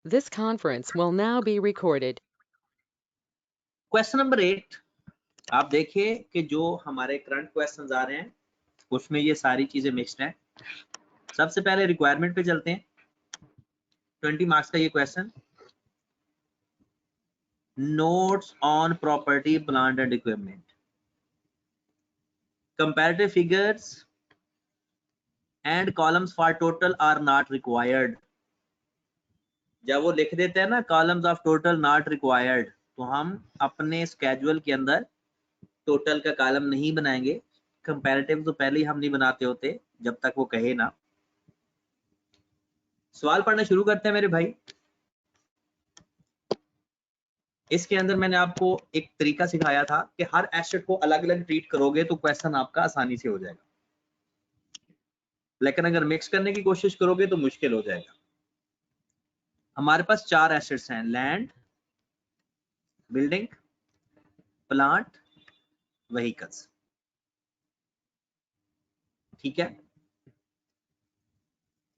This conference will now be recorded. Question number 8 आप देखिए कि जो हमारे करंट क्वेश्चंस आ रहे हैं उसमें ये सारी चीजें मिक्स्ड हैं। सबसे पहले रिक्वायरमेंट पे चलते हैं। 20 मार्क्स का ये question, notes on property plant and equipment, comparative figures and columns for total are not required. जब वो लिख देते हैं ना columns of total not required, तो हम अपने स्केड्यूल के अंदर टोटल का कॉलम नहीं बनाएंगे। कंपैरेटिव तो पहले ही हम नहीं बनाते होते जब तक वो कहे ना। सवाल पढ़ना शुरू करते हैं मेरे भाई। इसके अंदर मैंने आपको एक तरीका सिखाया था कि हर एसेट को अलग अलग ट्रीट करोगे तो क्वेश्चन आपका आसानी से हो जाएगा, लेकिन अगर मिक्स करने की कोशिश करोगे तो मुश्किल हो जाएगा। हमारे पास 4 एसेट्स हैं, लैंड, बिल्डिंग, प्लांट, व्हीकल्स। ठीक है,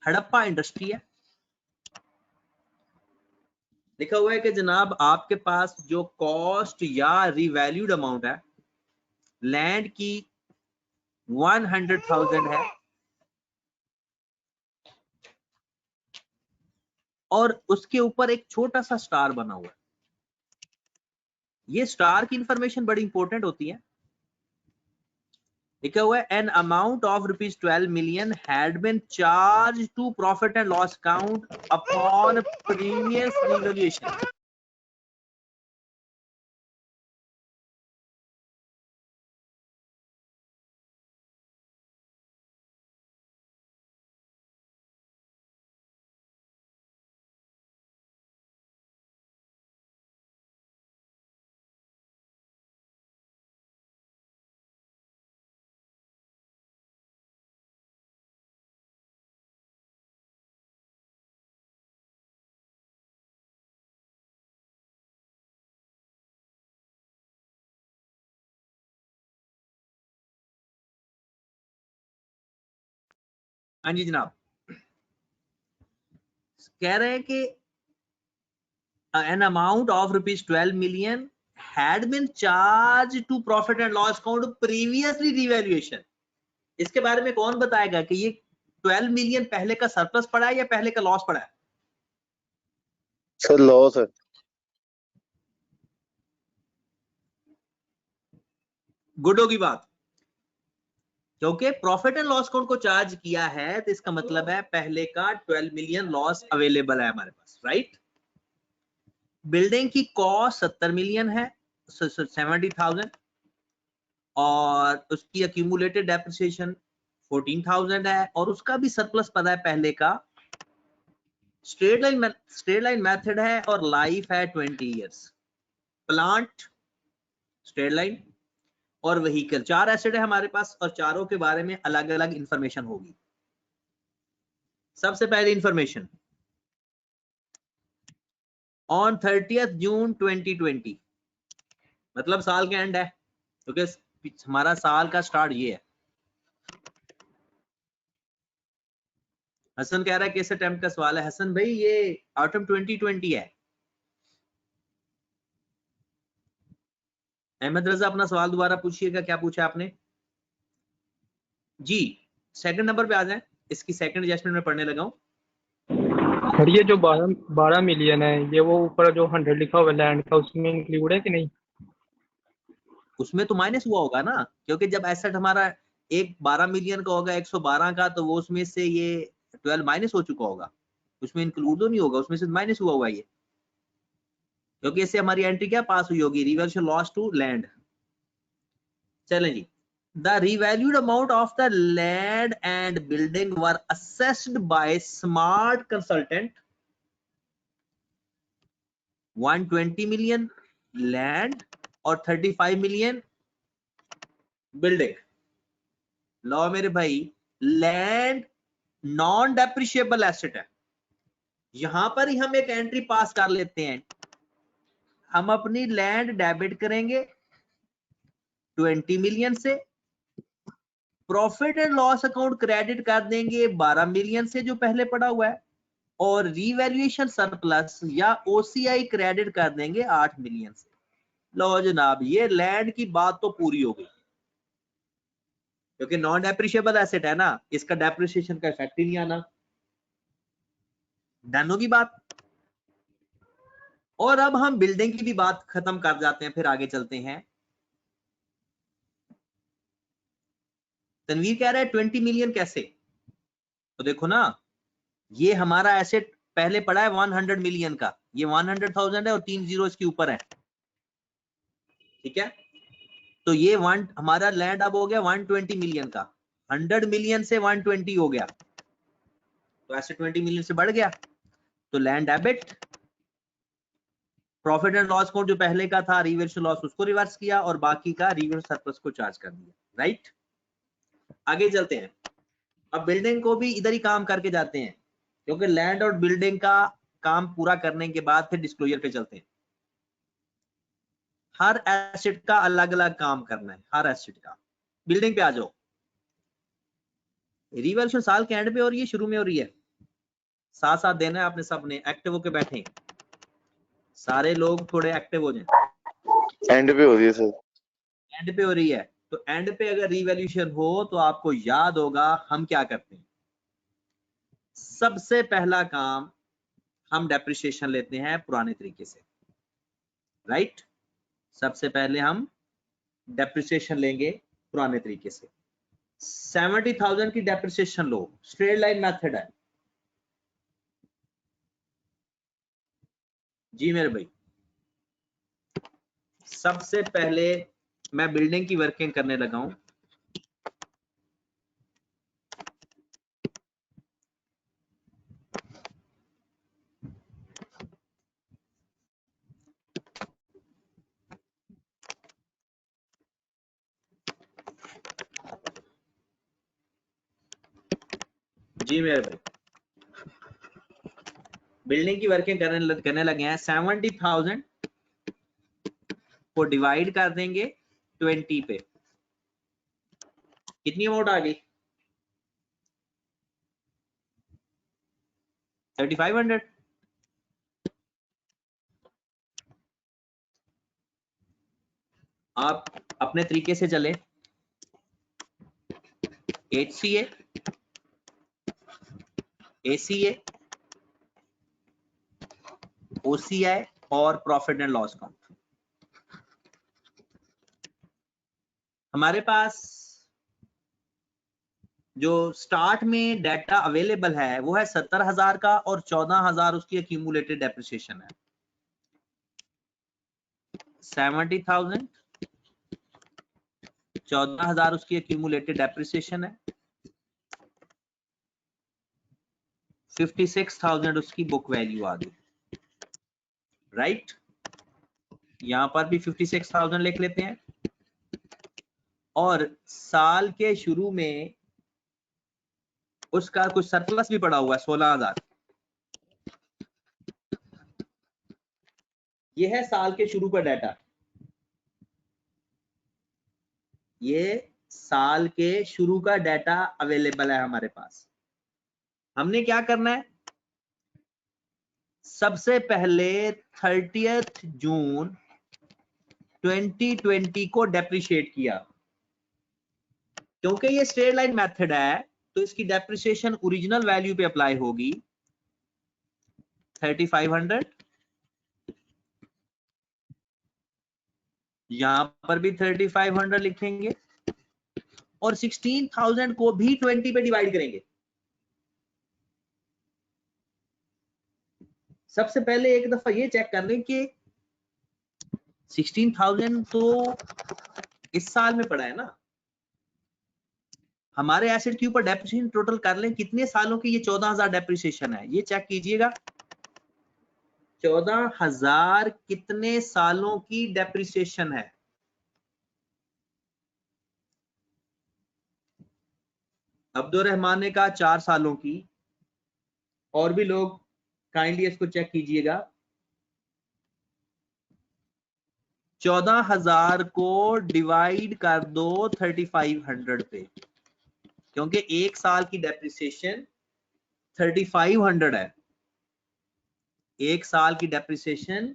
हड़प्पा इंडस्ट्री है। लिखा हुआ है कि जनाब आपके पास जो कॉस्ट या रिवैल्यूड अमाउंट है लैंड की 100,000 है और उसके ऊपर एक छोटा सा स्टार बना हुआ है। ये स्टार की इंफॉर्मेशन बड़ी इंपॉर्टेंट होती है। लिखा हुआ है an amount of ₹12 million had been charge to profit and loss account upon previous revaluation. हाँ जी जनाब, कह रहे हैं कि an amount of ₹12 million had been charge to profit and loss account previously revaluation. इसके बारे में कौन बताएगा कि ये 12 मिलियन पहले का सरप्लस पड़ा है या पहले का लॉस पड़ा है? सर लॉस है। गुड होगी बात, क्योंकि प्रॉफिट एंड लॉस अकाउंट को चार्ज किया है तो इसका मतलब है पहले का 12 मिलियन लॉस अवेलेबल है हमारे पास, राइट। बिल्डिंग की कॉस्ट 70 मिलियन है, 70,000, और उसकी अक्यूमुलेटेड डेप्रिसिएशन 14,000 है और उसका भी सरप्लस पता है पहले का। स्ट्रेट लाइन मेथड है और लाइफ है 20 इयर्स। प्लांट, स्ट्रेट लाइन और व्हीकल, 4 एसेट है हमारे पास और चारों के बारे में अलग अलग इंफॉर्मेशन होगी। सबसे पहले इंफॉर्मेशन, ऑन 30th जून 2020, मतलब साल के एंड है क्योंकि हमारा साल का स्टार्ट ये है। हसन कह रहा है किस अटेम्प्ट का सवाल है? हसन भाई ये ऑटम 2020 है। अहमद रजा अपना सवाल दोबारा पूछिएगा, क्या पूछा आपने जी? सेकंड नंबर पे आ जाए, इसकी सेकंड एडजस्टमेंट में पढ़ने लगा हूं। सर ये जो 12 मिलियन है, ये वो ऊपर जो 100 लिखा हुआ लैंड का, उसमें इंक्लूड है कि नहीं? उसमें तो माइनस हुआ होगा ना, क्योंकि जब एसेट हमारा एक 12 मिलियन का होगा 112 का, तो वो उसमें से ये 12 माइनस हो चुका होगा, उसमें इंक्लूड तो नहीं होगा, उसमें से माइनस हुआ हुआ ये, क्योंकि इससे हमारी एंट्री क्या पास हुई होगी, रिवर्सल लॉस टू लैंड। चलें जी, the revalued amount of the land and building were assessed by smart consultant 120 million land और 35 मिलियन बिल्डिंग। लो मेरे भाई, लैंड नॉन डेप्रिशिएबल एसेट है, यहां पर ही हम एक एंट्री पास कर लेते हैं। हम अपनी लैंड डेबिट करेंगे 20 मिलियन से, profit and loss account credit कर देंगे 12 मिलियन से जो पहले पड़ा हुआ है, और रीवैल्यूएशन सरप्लस या ओसीआई क्रेडिट कर देंगे 8 मिलियन से। लो जनाब, ये लैंड की बात तो पूरी हो गई, क्योंकि नॉन डेप्रिशिएबल एसेट है ना, इसका डेप्रिसिएशन का इफेक्ट ही नहीं आना। डन होगी बात। और अब हम बिल्डिंग की भी बात खत्म कर जाते हैं, फिर आगे चलते हैं। तनवीर कह रहा है 20 मिलियन कैसे? तो देखो ना, ये हमारा एसेट पहले पड़ा है 100 मिलियन का, ये 100,000 है और 3 जीरो इसके ऊपर है, ठीक है। तो ये हमारा लैंड अब हो गया 120 मिलियन का, 100 मिलियन से 120 हो गया, तो एसेट 20 मिलियन से बढ़ गया। तो land debit, profit and loss account जो पहले का था रिवर्स लॉस उसको रिवर्स किया और बाकी का रिवर्स सरप्लस को चार्ज कर दिया, राइट। आगे चलते हैं। अब बिल्डिंग को भी इधर ही काम करके जाते हैं, क्योंकि लैंड और बिल्डिंग का काम पूरा करने के बाद फिर डिस्क्लोजर पे चलते हैं। हर एसेट का अलग अलग काम करना है, हर एसेट का। बिल्डिंग पे आ जाओ। रिवैल्यूएशन साल के एंड पे हो रही है, शुरू में हो रही है? साथ साथ देना है आपने, सबने एक्टिव होके बैठे, सारे लोग थोड़े एक्टिव हो जाएं। एंड पे हो रही है सर। एंड पे हो रही है, तो एंड पे अगर रिवैल्यूएशन हो तो आपको याद होगा हम क्या करते हैं। सबसे पहला काम, हम डेप्रिसिएशन लेते हैं पुराने तरीके से, राइट। सबसे पहले हम डेप्रिसिएशन लेंगे पुराने तरीके से। 70,000 की डेप्रिसिएशन लो, स्ट्रेट लाइन मेथड है जी मेरे भाई। सबसे पहले मैं बिल्डिंग की वर्किंग करने लगा हूं। जी मेरे भाई, बिल्डिंग की वर्किंग करने लगे हैं। 70,000 को डिवाइड कर देंगे 20 पे, कितनी अमाउंट आ गई? 3500। आप अपने तरीके से चले, HCA, ACA, OCI और प्रॉफिट एंड लॉस अकाउंट। हमारे पास जो स्टार्ट में डाटा अवेलेबल है वो है 70,000 का और 14,000 उसकी एक्यूमुलेटेड डेप्रिसिएशन है। 70,000, 14,000 उसकी एक्यूमुलेटेड डेप्रिसिएशन है, 56,000 उसकी बुक वैल्यू आ गई, राइट। यहां पर भी 56,000 लिख लेते हैं। और साल के शुरू में उसका कुछ सरप्लस भी पड़ा हुआ है 16,000। ये है साल के शुरू का डाटा, ये साल के शुरू का डाटा अवेलेबल है हमारे पास। हमने क्या करना है, सबसे पहले 30 जून 2020 को डेप्रिशिएट किया। क्योंकि ये स्ट्रेट लाइन मेथड है तो इसकी डेप्रिसिएशन ओरिजिनल वैल्यू पे अप्लाई होगी, 3500। यहां पर भी 3500 लिखेंगे और 16,000 को भी 20 पे डिवाइड करेंगे। सबसे पहले एक दफा ये चेक कर लें कि 16,000 तो इस साल में पड़ा है ना। हमारे एसेट के ऊपर डेप्रिसिएशन टोटल कर लें, कितने सालों की ये 14,000 डेप्रिसिएशन है, ये चेक कीजिएगा। 14,000 कितने सालों की डेप्रिसिएशन है? अब्दुल रहमान ने कहा 4 सालों की, और भी लोग काइंडली इसको चेक कीजिएगा। 14,000 को डिवाइड कर दो 3500 पे, क्योंकि एक साल की डेप्रिसिएशन 3500 है। एक साल की डेप्रिसिएशन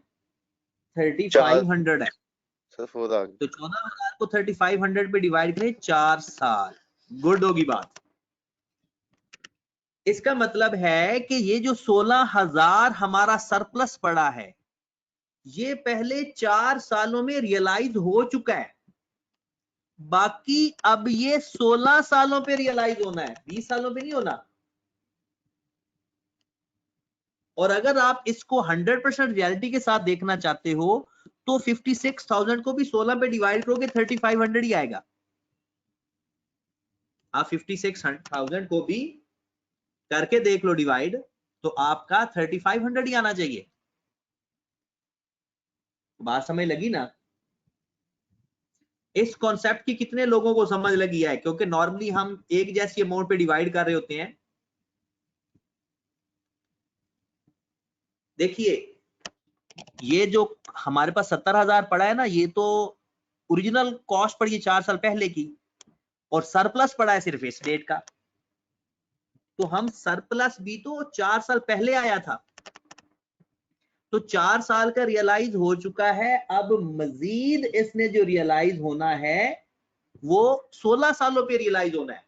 3500 है, सर 4 आ गई। तो 14,000 को 3500 पे डिवाइड करें 4 साल। गुड होगी बात। इसका मतलब है कि ये जो 16,000 हमारा सरप्लस पड़ा है, ये पहले 4 सालों में रियलाइज हो चुका है, बाकी अब ये 16 सालों पे रियलाइज होना है, 20 सालों पे नहीं होना। और अगर आप इसको 100% रियलिटी के साथ देखना चाहते हो तो 56,000 को भी 16 पे डिवाइड करोगे 3500 ही आएगा। आप 56,000 को भी करके देख लो डिवाइड, तो आपका 3500 ही आना चाहिए। बात समझ लगी ना? इस कॉन्सेप्ट की कितने लोगों को समझ लगी है? क्योंकि नॉर्मली हम एक जैसी अमाउंट पे डिवाइड कर रहे होते हैं। देखिए ये जो हमारे पास 70,000 पड़ा है ना, ये तो ओरिजिनल कॉस्ट पड़ी है 4 साल पहले की, और सरप्लस पड़ा है सिर्फ इस डेट का। तो हम सरप्लस भी तो 4 साल पहले आया था, तो 4 साल का रियलाइज हो चुका है। अब मजीद इसने जो रियलाइज होना है वो 16 सालों पे रियलाइज होना है।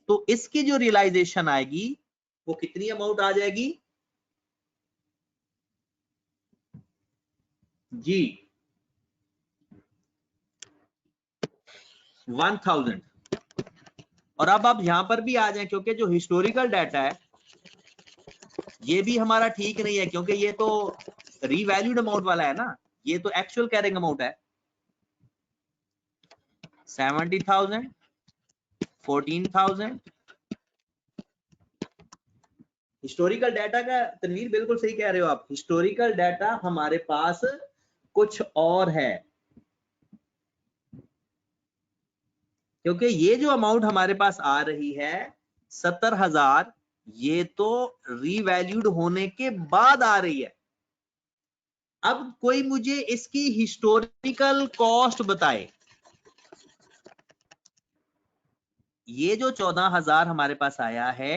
तो इसकी जो रियलाइजेशन आएगी वो कितनी अमाउंट आ जाएगी जी? 1000। और अब आप यहां पर भी आ जाएं, क्योंकि जो हिस्टोरिकल डाटा है ये भी हमारा ठीक नहीं है, क्योंकि ये तो रीवैल्यूड अमाउंट वाला है ना, ये तो एक्चुअल कैरिंग अमाउंट है। 70,000, 14,000। हिस्टोरिकल डाटा का तनवीर बिल्कुल सही कह रहे हो आप, हिस्टोरिकल डाटा हमारे पास कुछ और है, क्योंकि ये जो अमाउंट हमारे पास आ रही है 70,000, ये तो रीवैल्यूड होने के बाद आ रही है। अब कोई मुझे इसकी हिस्टोरिकल कॉस्ट बताए। ये जो 14,000 हमारे पास आया है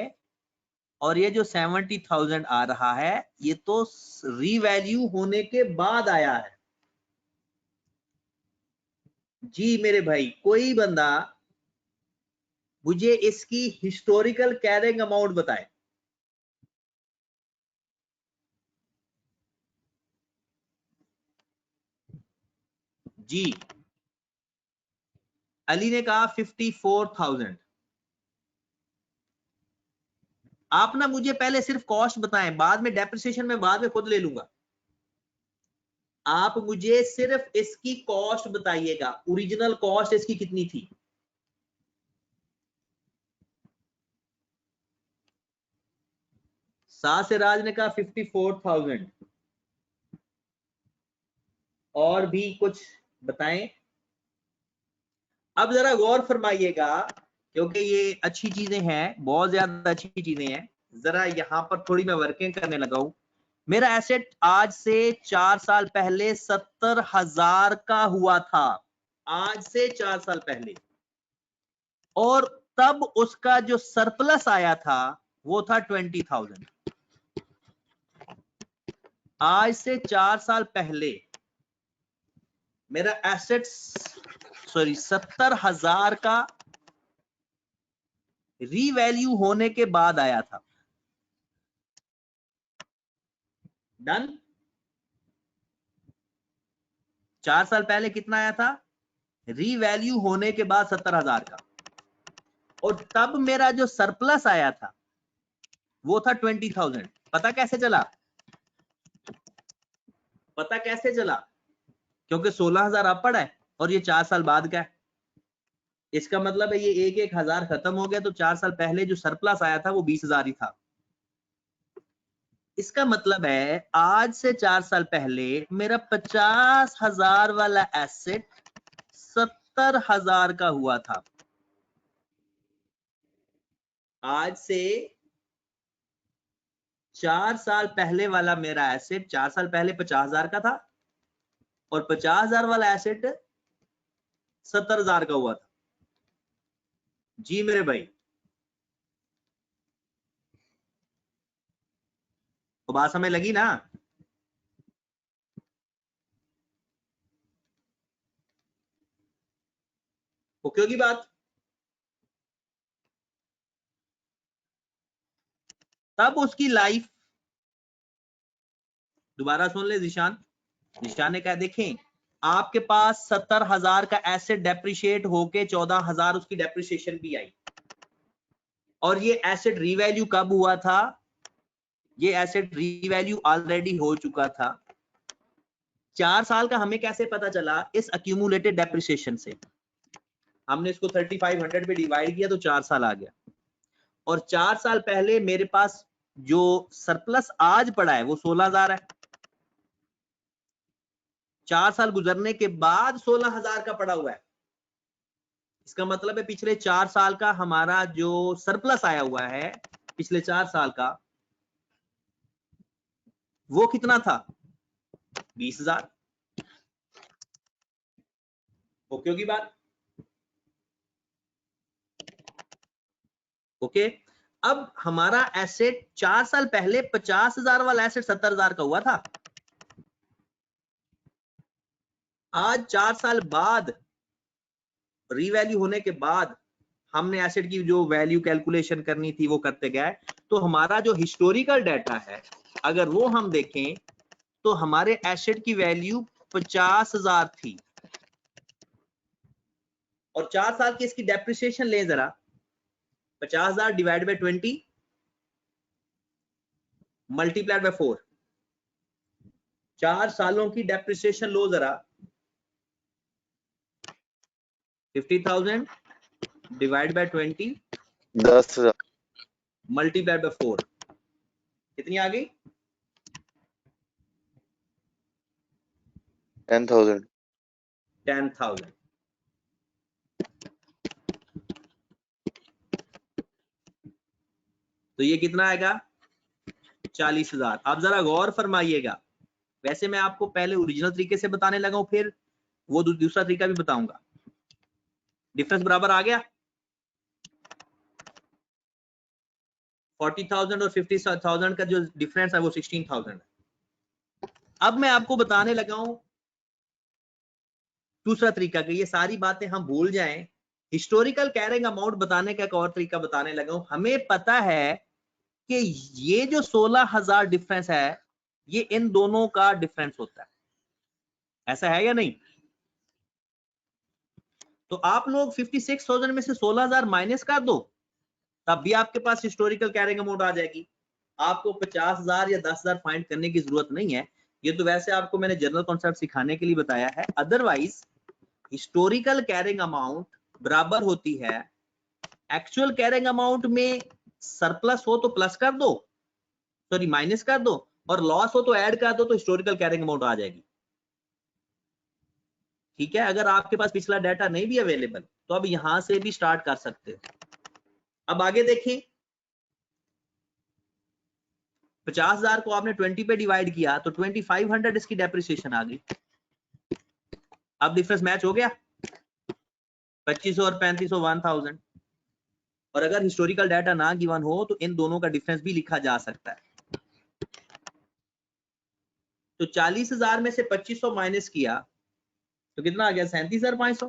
और ये जो 70,000 आ रहा है, ये तो रीवैल्यू होने के बाद आया है जी मेरे भाई। कोई बंदा मुझे इसकी हिस्टोरिकल कैरिंग अमाउंट बताए। जी अली ने कहा 54,000। आप ना मुझे पहले सिर्फ कॉस्ट बताएं, बाद में डेप्रिसिएशन में बाद में खुद ले लूंगा। आप मुझे सिर्फ इसकी कॉस्ट बताइएगा, ओरिजिनल कॉस्ट इसकी कितनी थी? सासिराज ने कहा 54,000। और भी कुछ बताएं। अब जरा गौर फरमाइएगा, क्योंकि ये अच्छी चीजें हैं, बहुत ज्यादा अच्छी चीजें हैं। जरा यहां पर थोड़ी मैं वर्किंग करने लगा हूं। मेरा एसेट आज से 4 साल पहले 70,000 का हुआ था, आज से 4 साल पहले, और तब उसका जो सरप्लस आया था वो था 20,000। आज से 4 साल पहले मेरा एसेट 70,000 का रीवैल्यू होने के बाद आया था। डन। 4 साल पहले कितना आया था रीवैल्यू होने के बाद? 70,000 का। और तब मेरा जो सरप्लस आया था वो था 20,000। पता कैसे चला? पता कैसे चला? क्योंकि 16,000 अब पड़ा है और ये 4 साल बाद का है। इसका मतलब है ये एक हजार खत्म हो गया, तो 4 साल पहले जो सरप्लस आया था वो 20,000 ही था। इसका मतलब है आज से 4 साल पहले मेरा 50,000 वाला एसेट 70,000 का हुआ था। आज से 4 साल पहले वाला मेरा एसेट 4 साल पहले 50,000 का था, और 50,000 वाला एसेट 70,000 का हुआ था जी मेरे भाई। बात समझ लगी ना? ओके होगी बात? तब उसकी लाइफ, दोबारा सुन ले जिशान, जिशान ने कहा देखें आपके पास 70,000 का एसेट डेप्रिशिएट होके 14,000 उसकी डेप्रिसिएशन भी आई, और ये एसेट रीवैल्यू कब हुआ था? ये एसेट रीवैल्यू ऑलरेडी हो चुका था। 4 साल का हमें कैसे पता चला? इस अक्यूमुलेटेड डेप्रिसिएशन से। हमने इसको 3500 पे डिवाइड किया तो 4 साल आ गया, और 4 साल पहले मेरे पास जो सरप्लस आज पड़ा है वो 16,000 है। 4 साल गुजरने के बाद 16,000 का पड़ा हुआ है। इसका मतलब है पिछले 4 साल का हमारा जो सरप्लस आया हुआ है पिछले 4 साल का, वो कितना था? 20,000। ओके होगी बात? ओके। अब हमारा एसेट 4 साल पहले 50,000 वाला एसेट 70,000 का हुआ था। आज 4 साल बाद रीवैल्यू होने के बाद हमने एसेट की जो वैल्यू कैलकुलेशन करनी थी वो करते गए, तो हमारा जो हिस्टोरिकल डाटा है अगर वो हम देखें तो हमारे एसेट की वैल्यू 50,000 थी, और 4 साल की इसकी डेप्रिसिएशन ले जरा, 50,000 डिवाइड बाय 20 मल्टीप्लाइड बाय 4, 4 सालों की डेप्रिसिएशन लो जरा, 50,000 डिवाइड बाय 20 10,000 मल्टीप्लाइड बाय 4, कितनी आ गई? 10,000 10,000। तो ये कितना आएगा? 40,000। आप जरा गौर फरमाइएगा, वैसे मैं आपको पहले ओरिजिनल तरीके से बताने लगा हूं, फिर वो दूसरा तरीका भी बताऊंगा। डिफरेंस बराबर आ गया? 40,000 और 50,000 का जो डिफरेंस है वो 16,000 है। अब मैं आपको बताने लगा हूं दूसरा तरीका कि ये सारी बातें हम भूल जाएं, हिस्टोरिकल कैरिंग अमाउंट बताने का एक और तरीका बताने लगा हूं। हमें पता है कि ये जो 16,000 डिफरेंस है ये इन दोनों का डिफरेंस होता है, ऐसा है या नहीं? तो आप लोग 56,000 में से 16,000 माइनस कर दो, तब भी आपके पास हिस्टोरिकल कैरिंग अमाउंट आ जाएगी। आपको 50,000 या 10,000 फाइंड करने की जरूरत नहीं है, ये तो वैसे आपको मैंने जनरल कॉन्सेप्ट सिखाने के लिए बताया है। अदरवाइज हिस्टोरिकल कैरिंग अमाउंट बराबर होती है एक्चुअल कैरिंग अमाउंट में सरप्लस हो तो प्लस कर दो, सॉरी माइनस कर दो, और लॉस हो तो ऐड कर दो, तो हिस्टोरिकल कैरिंग अमाउंट आ जाएगी। ठीक है, अगर आपके पास पिछला डाटा नहीं भी अवेलेबल तो अब यहां से भी स्टार्ट कर सकते हो। अब आगे देखिए, 50,000 को आपने 20 पे डिवाइड किया तो 2500 इसकी डेप्रिसिएशन आ गई। अब डिफरेंस मैच हो गया, 2500 और 3500 1000। और अगर हिस्टोरिकल डाटा ना गिवन हो तो इन दोनों का डिफरेंस भी लिखा जा सकता है। तो 40,000 में से 2500 माइनस किया तो कितना आ गया? 37,500।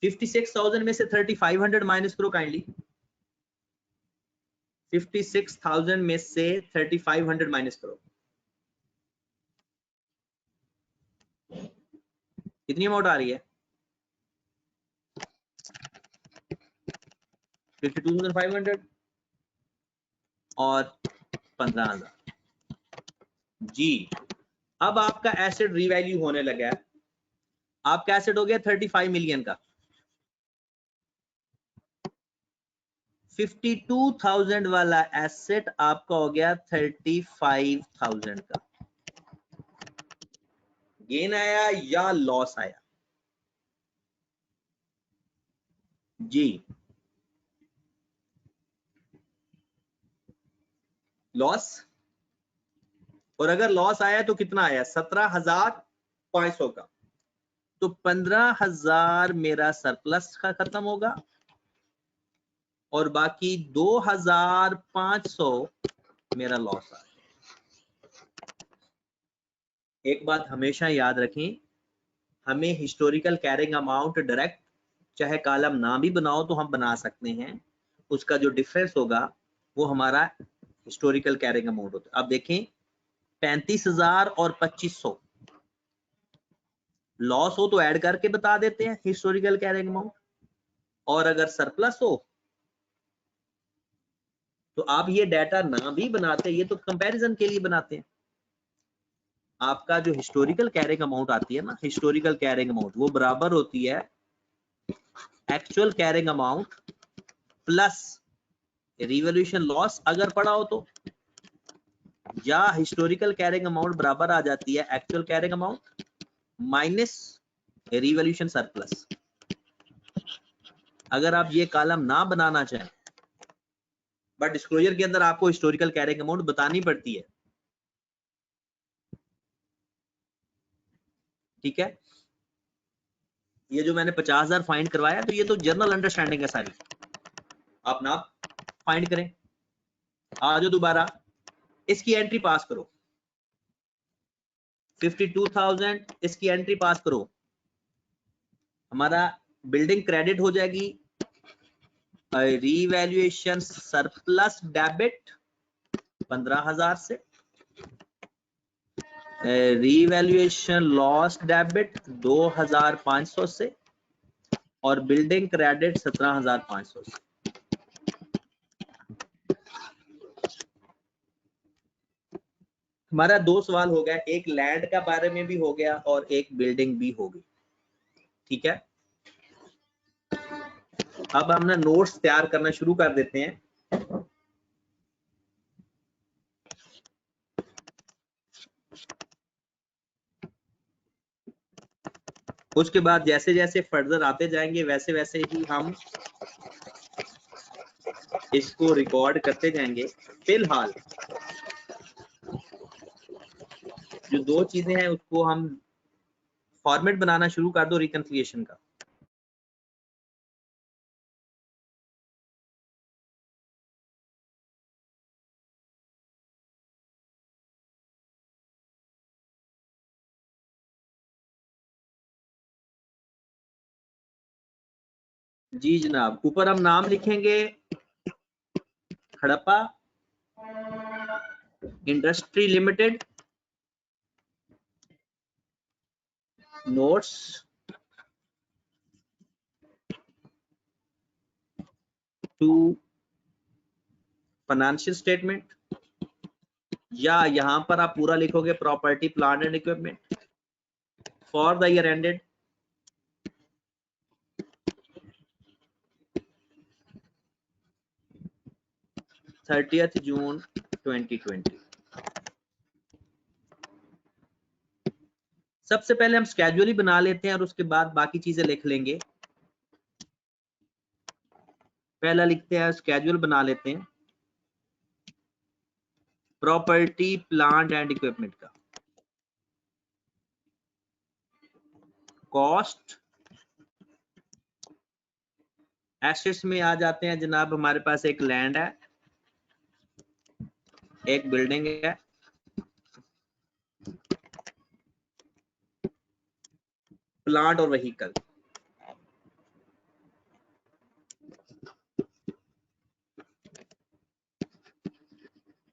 56,000 में से 3,500 माइनस करो काइंडली। 56,000 में से 3,500 माइनस करो, कितनी अमाउंट आ रही है? 52,500 और 15,000। जी, अब आपका एसेट रीवैल्यू होने लगा है। आपका एसेट हो गया 35 मिलियन का, 52,000 वाला एसेट आपका हो गया 35,000 का। गेन आया या लॉस आया? जी, लॉस। और अगर लॉस आया तो कितना आया? 17,500 का। तो 15,000 मेरा सरप्लस का खत्म होगा और बाकी 2500 मेरा लॉस आ गया। एक बात हमेशा याद रखें, हमें हिस्टोरिकल कैरिंग अमाउंट डायरेक्ट चाहे कॉलम ना भी बनाओ तो हम बना सकते हैं, उसका जो डिफरेंस होगा वो हमारा हिस्टोरिकल कैरिंग अमाउंट होता है। अब देखें 35,000 और 2500 लॉस हो तो ऐड करके बता देते हैं हिस्टोरिकल कैरिंग अमाउंट, और अगर सरप्लस हो तो आप ये डाटा ना भी बनाते, ये तो कंपैरिजन के लिए बनाते हैं। आपका जो हिस्टोरिकल कैरिंग अमाउंट आती है ना, हिस्टोरिकल कैरिंग अमाउंट वो बराबर होती है actual carrying amount plus revolution loss अगर पड़ा हो तो, या हिस्टोरिकल कैरिंग अमाउंट बराबर आ जाती है actual carrying amount minus revolution surplus. अगर आप ये कॉलम ना बनाना चाहें, बट डिस्क्लोजर के अंदर आपको हिस्टोरिकल कैरिंग अमाउंट बतानी पड़ती है, ठीक है। ये जो मैंने 50,000 फाइंड करवाया तो ये तो जनरल अंडरस्टैंडिंग है सारी, आप ना फाइंड करें। आ जाओ दोबारा, इसकी एंट्री पास करो 52,000, इसकी एंट्री पास करो, हमारा बिल्डिंग क्रेडिट हो जाएगी, रीवैल्यूएशन सरप्लस डेबिट 15,000 से, रीवैल्यूएशन लॉस डेबिट 2,500 से, और बिल्डिंग क्रेडिट 17,500 से। हमारा दो सवाल हो गया, एक लैंड का बारे में भी हो गया और एक बिल्डिंग भी हो गई, ठीक है। अब हमने नोट्स तैयार करना शुरू कर देते हैं। उसके बाद जैसे जैसे फर्दर आते जाएंगे वैसे वैसे ही हम इसको रिकॉर्ड करते जाएंगे। फिलहाल जो दो चीजें हैं उसको हम फॉर्मेट बनाना शुरू कर दो रिकंसिलिएशन का। जी जनाब, ऊपर हम नाम लिखेंगे Harappa industry limited, notes to financial statement, या यहां पर आप पूरा लिखोगे property plant and equipment for the year ended 30th June 2020। सबसे पहले हम स्केड्यूल ही बना लेते हैं और उसके बाद बाकी चीजें लिख लेंगे। पहला लिखते हैं, स्केड्यूल बना लेते हैं प्रॉपर्टी प्लांट एंड इक्विपमेंट का। कॉस्ट एसेट्स में आ जाते हैं जनाब, हमारे पास एक लैंड है, एक बिल्डिंग है, प्लांट और व्हीकल।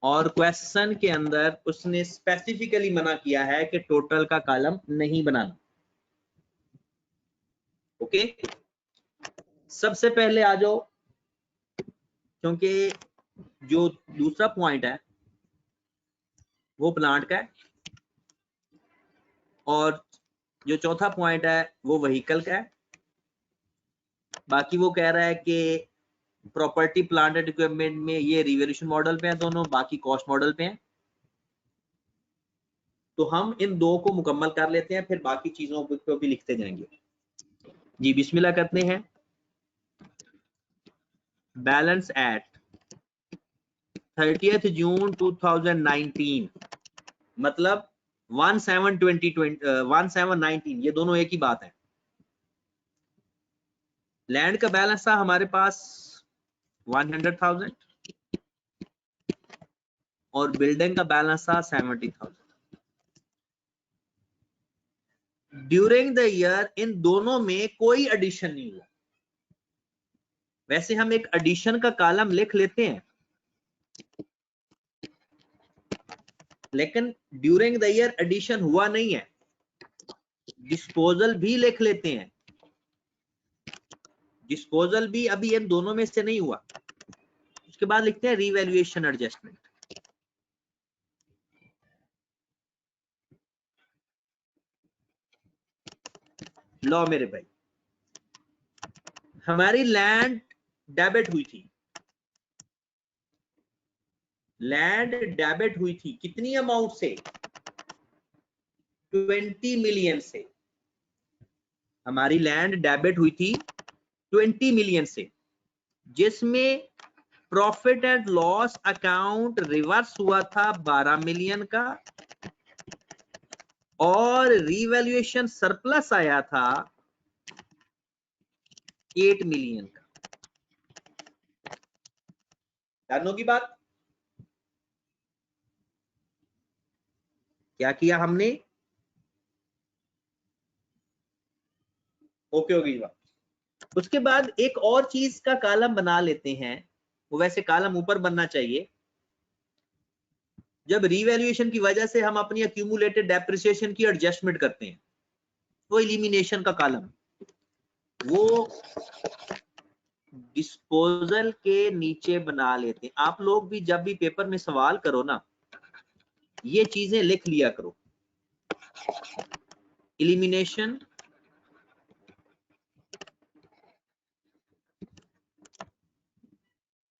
और क्वेश्चन के अंदर उसने स्पेसिफिकली मना किया है कि टोटल का कॉलम नहीं बनाना। ओके, सबसे पहले आ जाओ, क्योंकि जो दूसरा पॉइंट है वो प्लांट का है और जो चौथा पॉइंट है वो व्हीकल का है। बाकी वो कह रहा है कि प्रॉपर्टी प्लांट एंड इक्विपमेंट में ये रिवॉल्यूशन मॉडल पे है दोनों, बाकी कॉस्ट मॉडल पे हैं। तो हम इन दो को मुकम्मल कर लेते हैं, फिर बाकी चीजों को भी लिखते जाएंगे। जी बिस्मिल्लाह करते हैं। बैलेंस एट 30th जून 2019 मतलब 17/20 ये दोनों एक ही बात है। लैंड का बैलेंस था हमारे पास 100,000 और बिल्डिंग का बैलेंस था 70,000। ड्यूरिंग द ईयर इन दोनों में कोई एडिशन नहीं हुआ। वैसे हम एक एडिशन का कॉलम लिख लेते हैं, लेकिन ड्यूरिंग द ईयर एडिशन हुआ नहीं है। डिस्पोजल भी लिख लेते हैं, डिस्पोजल भी अभी इन दोनों में से नहीं हुआ। उसके बाद लिखते हैं रीवैल्यूएशन एडजस्टमेंट। लो मेरे भाई, हमारी लैंड डेबिट हुई थी, लैंड डेबिट हुई थी कितनी अमाउंट से? 20 मिलियन से। हमारी लैंड डेबिट हुई थी 20 मिलियन से, जिसमें profit and loss account reverse हुआ था 12 मिलियन का और रीवैल्यूएशन सरप्लस आया था 8 मिलियन का। जानों की बात क्या किया हमने? ओके होगी बात। उसके बाद एक और चीज का कॉलम बना लेते हैं, वो वैसे कॉलम ऊपर बनना चाहिए। जब रीवैल्यूएशन की वजह से हम अपनी एक्यूमुलेटेड डेप्रिसिएशन की एडजस्टमेंट करते हैं, वो एलिमिनेशन का कॉलम, वो डिस्पोजल के नीचे बना लेते हैं। आप लोग भी जब भी पेपर में सवाल करो ना, ये चीजें लिख लिया करो। एलिमिनेशन,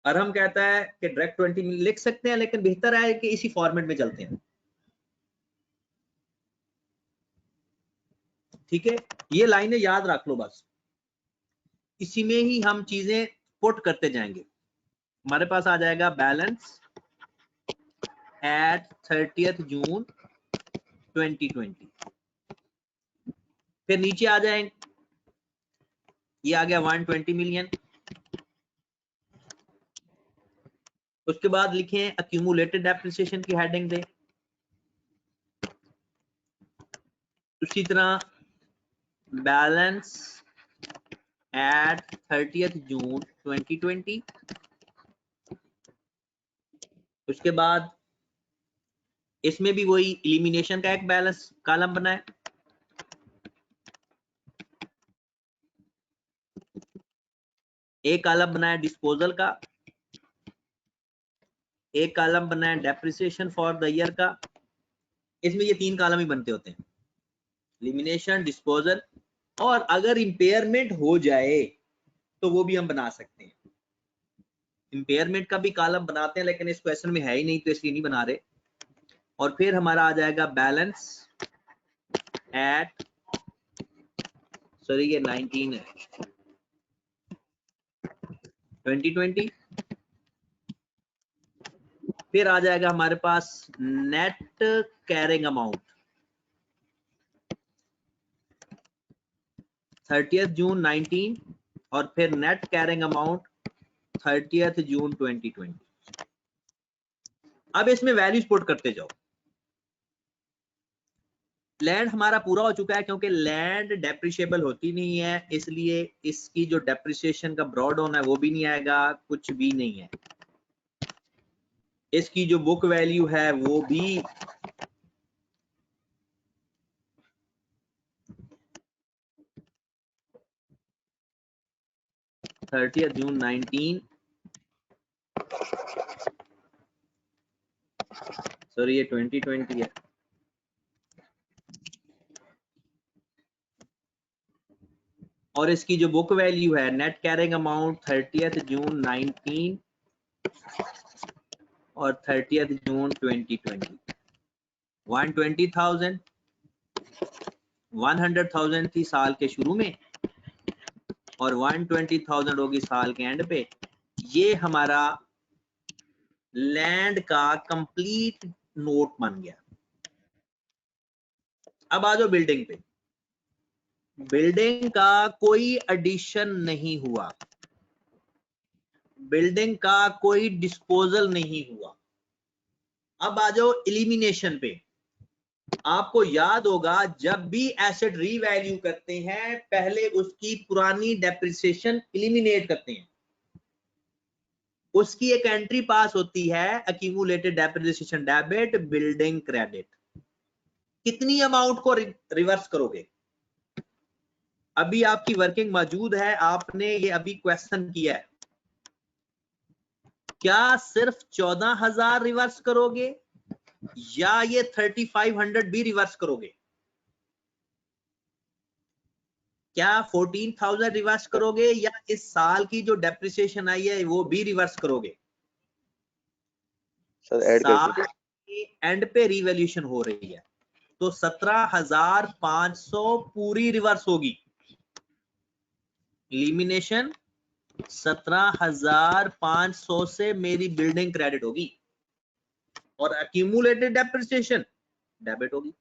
और हम कहता है कि डायरेक्ट 20 लिख सकते हैं, लेकिन बेहतर है कि इसी फॉर्मेट में चलते हैं। ठीक है, ये लाइनें याद रख लो बस, इसी में ही हम चीजें पुट करते जाएंगे। हमारे पास आ जाएगा बैलेंस एट 30th जून 2020। फिर नीचे आ जाएंगे, ये आ गया 120 मिलियन। उसके बाद लिखें एक्यूमुलेटेड डेप्रिसिएशन की हेडिंग दे। उसी तरह बैलेंस एट 30th जून 2020। उसके बाद इसमें भी वही एलिमिनेशन का एक बैलेंस कॉलम बनाए। एक कॉलम बनाया डिस्पोजल का, एक कॉलम बनाया डेप्रिसिएशन फॉर द ईयर का। इसमें ये 3 कॉलम ही बनते होते हैं, एलिमिनेशन, डिस्पोजल, और अगर इंपेयरमेंट हो जाए तो वो भी हम बना सकते हैं। इंपेयरमेंट का भी कॉलम बनाते हैं, लेकिन इस क्वेश्चन में है ही नहीं तो इसलिए नहीं बना रहे। और फिर हमारा आ जाएगा बैलेंस एट, सॉरी ये 19 है, 2020। फिर आ जाएगा हमारे पास नेट कैरिंग अमाउंट 30th जून 19, और फिर net carrying amount 30th June 2020। अब इसमें वैल्यूज पुट करते जाओ। लैंड हमारा पूरा हो चुका है, क्योंकि लैंड डेप्रिशिएबल होती नहीं है, इसलिए इसकी जो डेप्रिसिएशन का ब्रॉड ऑन है वो भी नहीं आएगा, कुछ भी नहीं है। इसकी जो बुक वैल्यू है वो भी June 19, सॉरी ये 2020 है। और इसकी जो बुक वैल्यू है नेट कैरिंग अमाउंट 30th जून 19 और 30th जून 2020। 120,000, 100,000 थी साल के शुरू में और 120,000 होगी साल के एंड पे। ये हमारा लैंड का कंप्लीट नोट बन गया। अब आ जाओ बिल्डिंग पे। बिल्डिंग का कोई एडिशन नहीं हुआ, बिल्डिंग का कोई डिस्पोजल नहीं हुआ। अब आ जाओ एलिमिनेशन पे। आपको याद होगा जब भी एसेट रीवैल्यू करते हैं पहले उसकी पुरानी डेप्रिसिएशन एलिमिनेट करते हैं, उसकी एक एंट्री पास होती है accumulated depreciation debit building credit. कितनी अमाउंट को रिवर्स करोगे? अभी आपकी वर्किंग मौजूद है, आपने ये अभी क्वेश्चन किया है, क्या सिर्फ 14,000 रिवर्स करोगे या ये 3500 भी रिवर्स करोगे? क्या 14,000 रिवर्स करोगे या इस साल की जो डेप्रिसिएशन आई है वो भी रिवर्स करोगे? सर ऐड साल करके के एंड पे रिवैल्यूएशन हो रही है तो 17,500 पूरी रिवर्स होगी। एलिमिनेशन 17,500 से मेरी बिल्डिंग क्रेडिट होगी और एक्यूमुलेटेड डेप्रिसिएशन डेबिट होगी।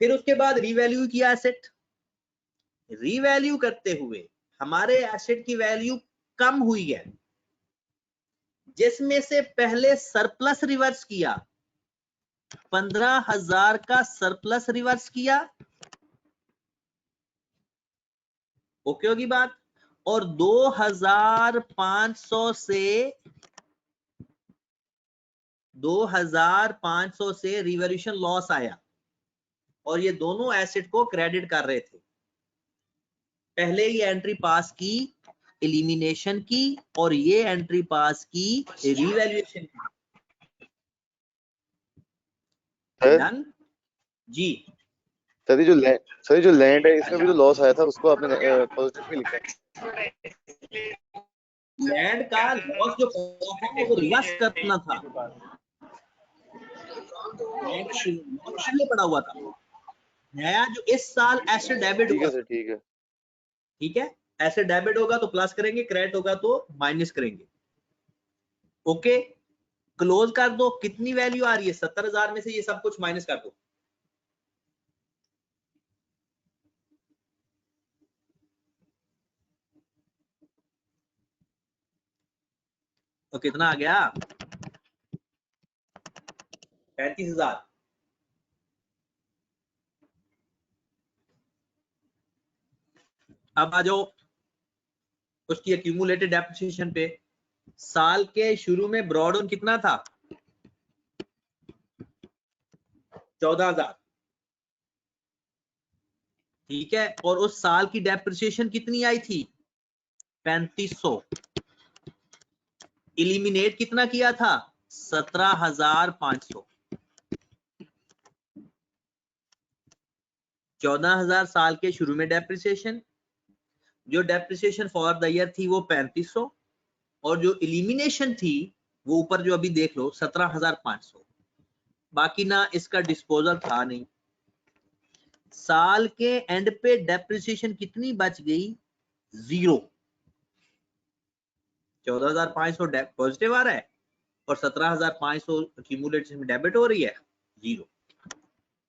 फिर उसके बाद रीवैल्यू किया एसेट, रीवैल्यू करते हुए हमारे एसेट की वैल्यू कम हुई है, जिसमें से पहले सरप्लस रिवर्स किया, 15,000 का सरप्लस रिवर्स किया, ओके होगी बात। और 2,500 से रिवैल्यूएशन लॉस आया और ये दोनों एसेट को क्रेडिट कर रहे थे। पहले ये एंट्री पास की एलिमिनेशन की और ये एंट्री पास की रिवैल्यूएशन की। डन जी। सर जो लैंड है इसमें भी जो लॉस आया था उसको आपने पॉजिटिव में लिखा है। लैंड का लॉस जो था वो रिवर्स करना था, पहले पड़ा हुआ था। नया जो इस साल एसेट डेबिट ठीक हुआ, है सर ठीक है। ठीक है, एसेट डेबिट होगा तो प्लस करेंगे, क्रेडिट होगा तो माइनस करेंगे। ओके, क्लोज कर दो। कितनी वैल्यू आ रही है? 70,000 में से ये सब कुछ माइनस कर दो। तो कितना आ गया? 35,000। अब आ जाओ उसकी एक्यूमुलेटेड डेप्रिसिएशन पे। साल के शुरू में ब्रॉड ऑन कितना था? 14,000, ठीक है। और उस साल की डेप्रिसिएशन कितनी आई थी? 3500। एलिमिनेट कितना किया था? 17,500। 14,000 साल के शुरू में डेप्रिसिएशन, जो डेप्रिसिएशन फॉर द ईयर थी वो 3500 और जो एलिमिनेशन थी वो ऊपर जो अभी देख लो 17,500। बाकी ना इसका डिस्पोजल था नहीं। साल के एंड पे डेप्रिसिएशन कितनी बच गई? 0। 14,500 पॉजिटिव आ रहा है और 17,500 एक्यूमुलेशन में डेबिट हो रही है, 0।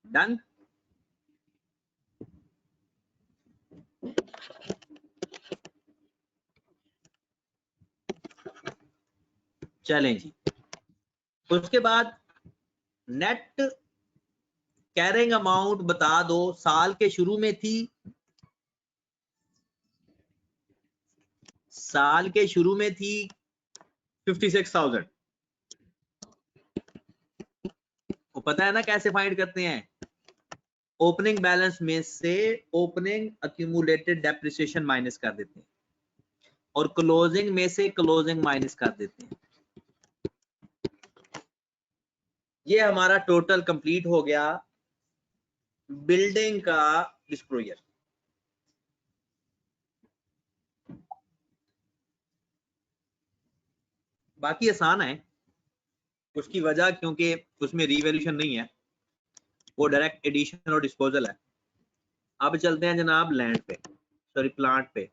डन। चलें जी। उसके बाद नेट कैरिंग अमाउंट बता दो। साल के शुरू में थी, साल के शुरू में थी 56,000। को पता है ना कैसे फाइंड करते हैं? ओपनिंग बैलेंस में से ओपनिंग एक्यूमुलेटेड डेप्रिसिएशन माइनस कर देते हैं और क्लोजिंग में से क्लोजिंग माइनस कर देते हैं। ये हमारा टोटल कंप्लीट हो गया बिल्डिंग का डिस्क्लोजर। बाकी आसान है, उसकी वजह क्योंकि उसमें रीवैल्यूएशन नहीं है, वो डायरेक्ट एडिशन और डिस्पोजल है। अब चलते हैं जनाब लैंड पे, सॉरी प्लांट पे।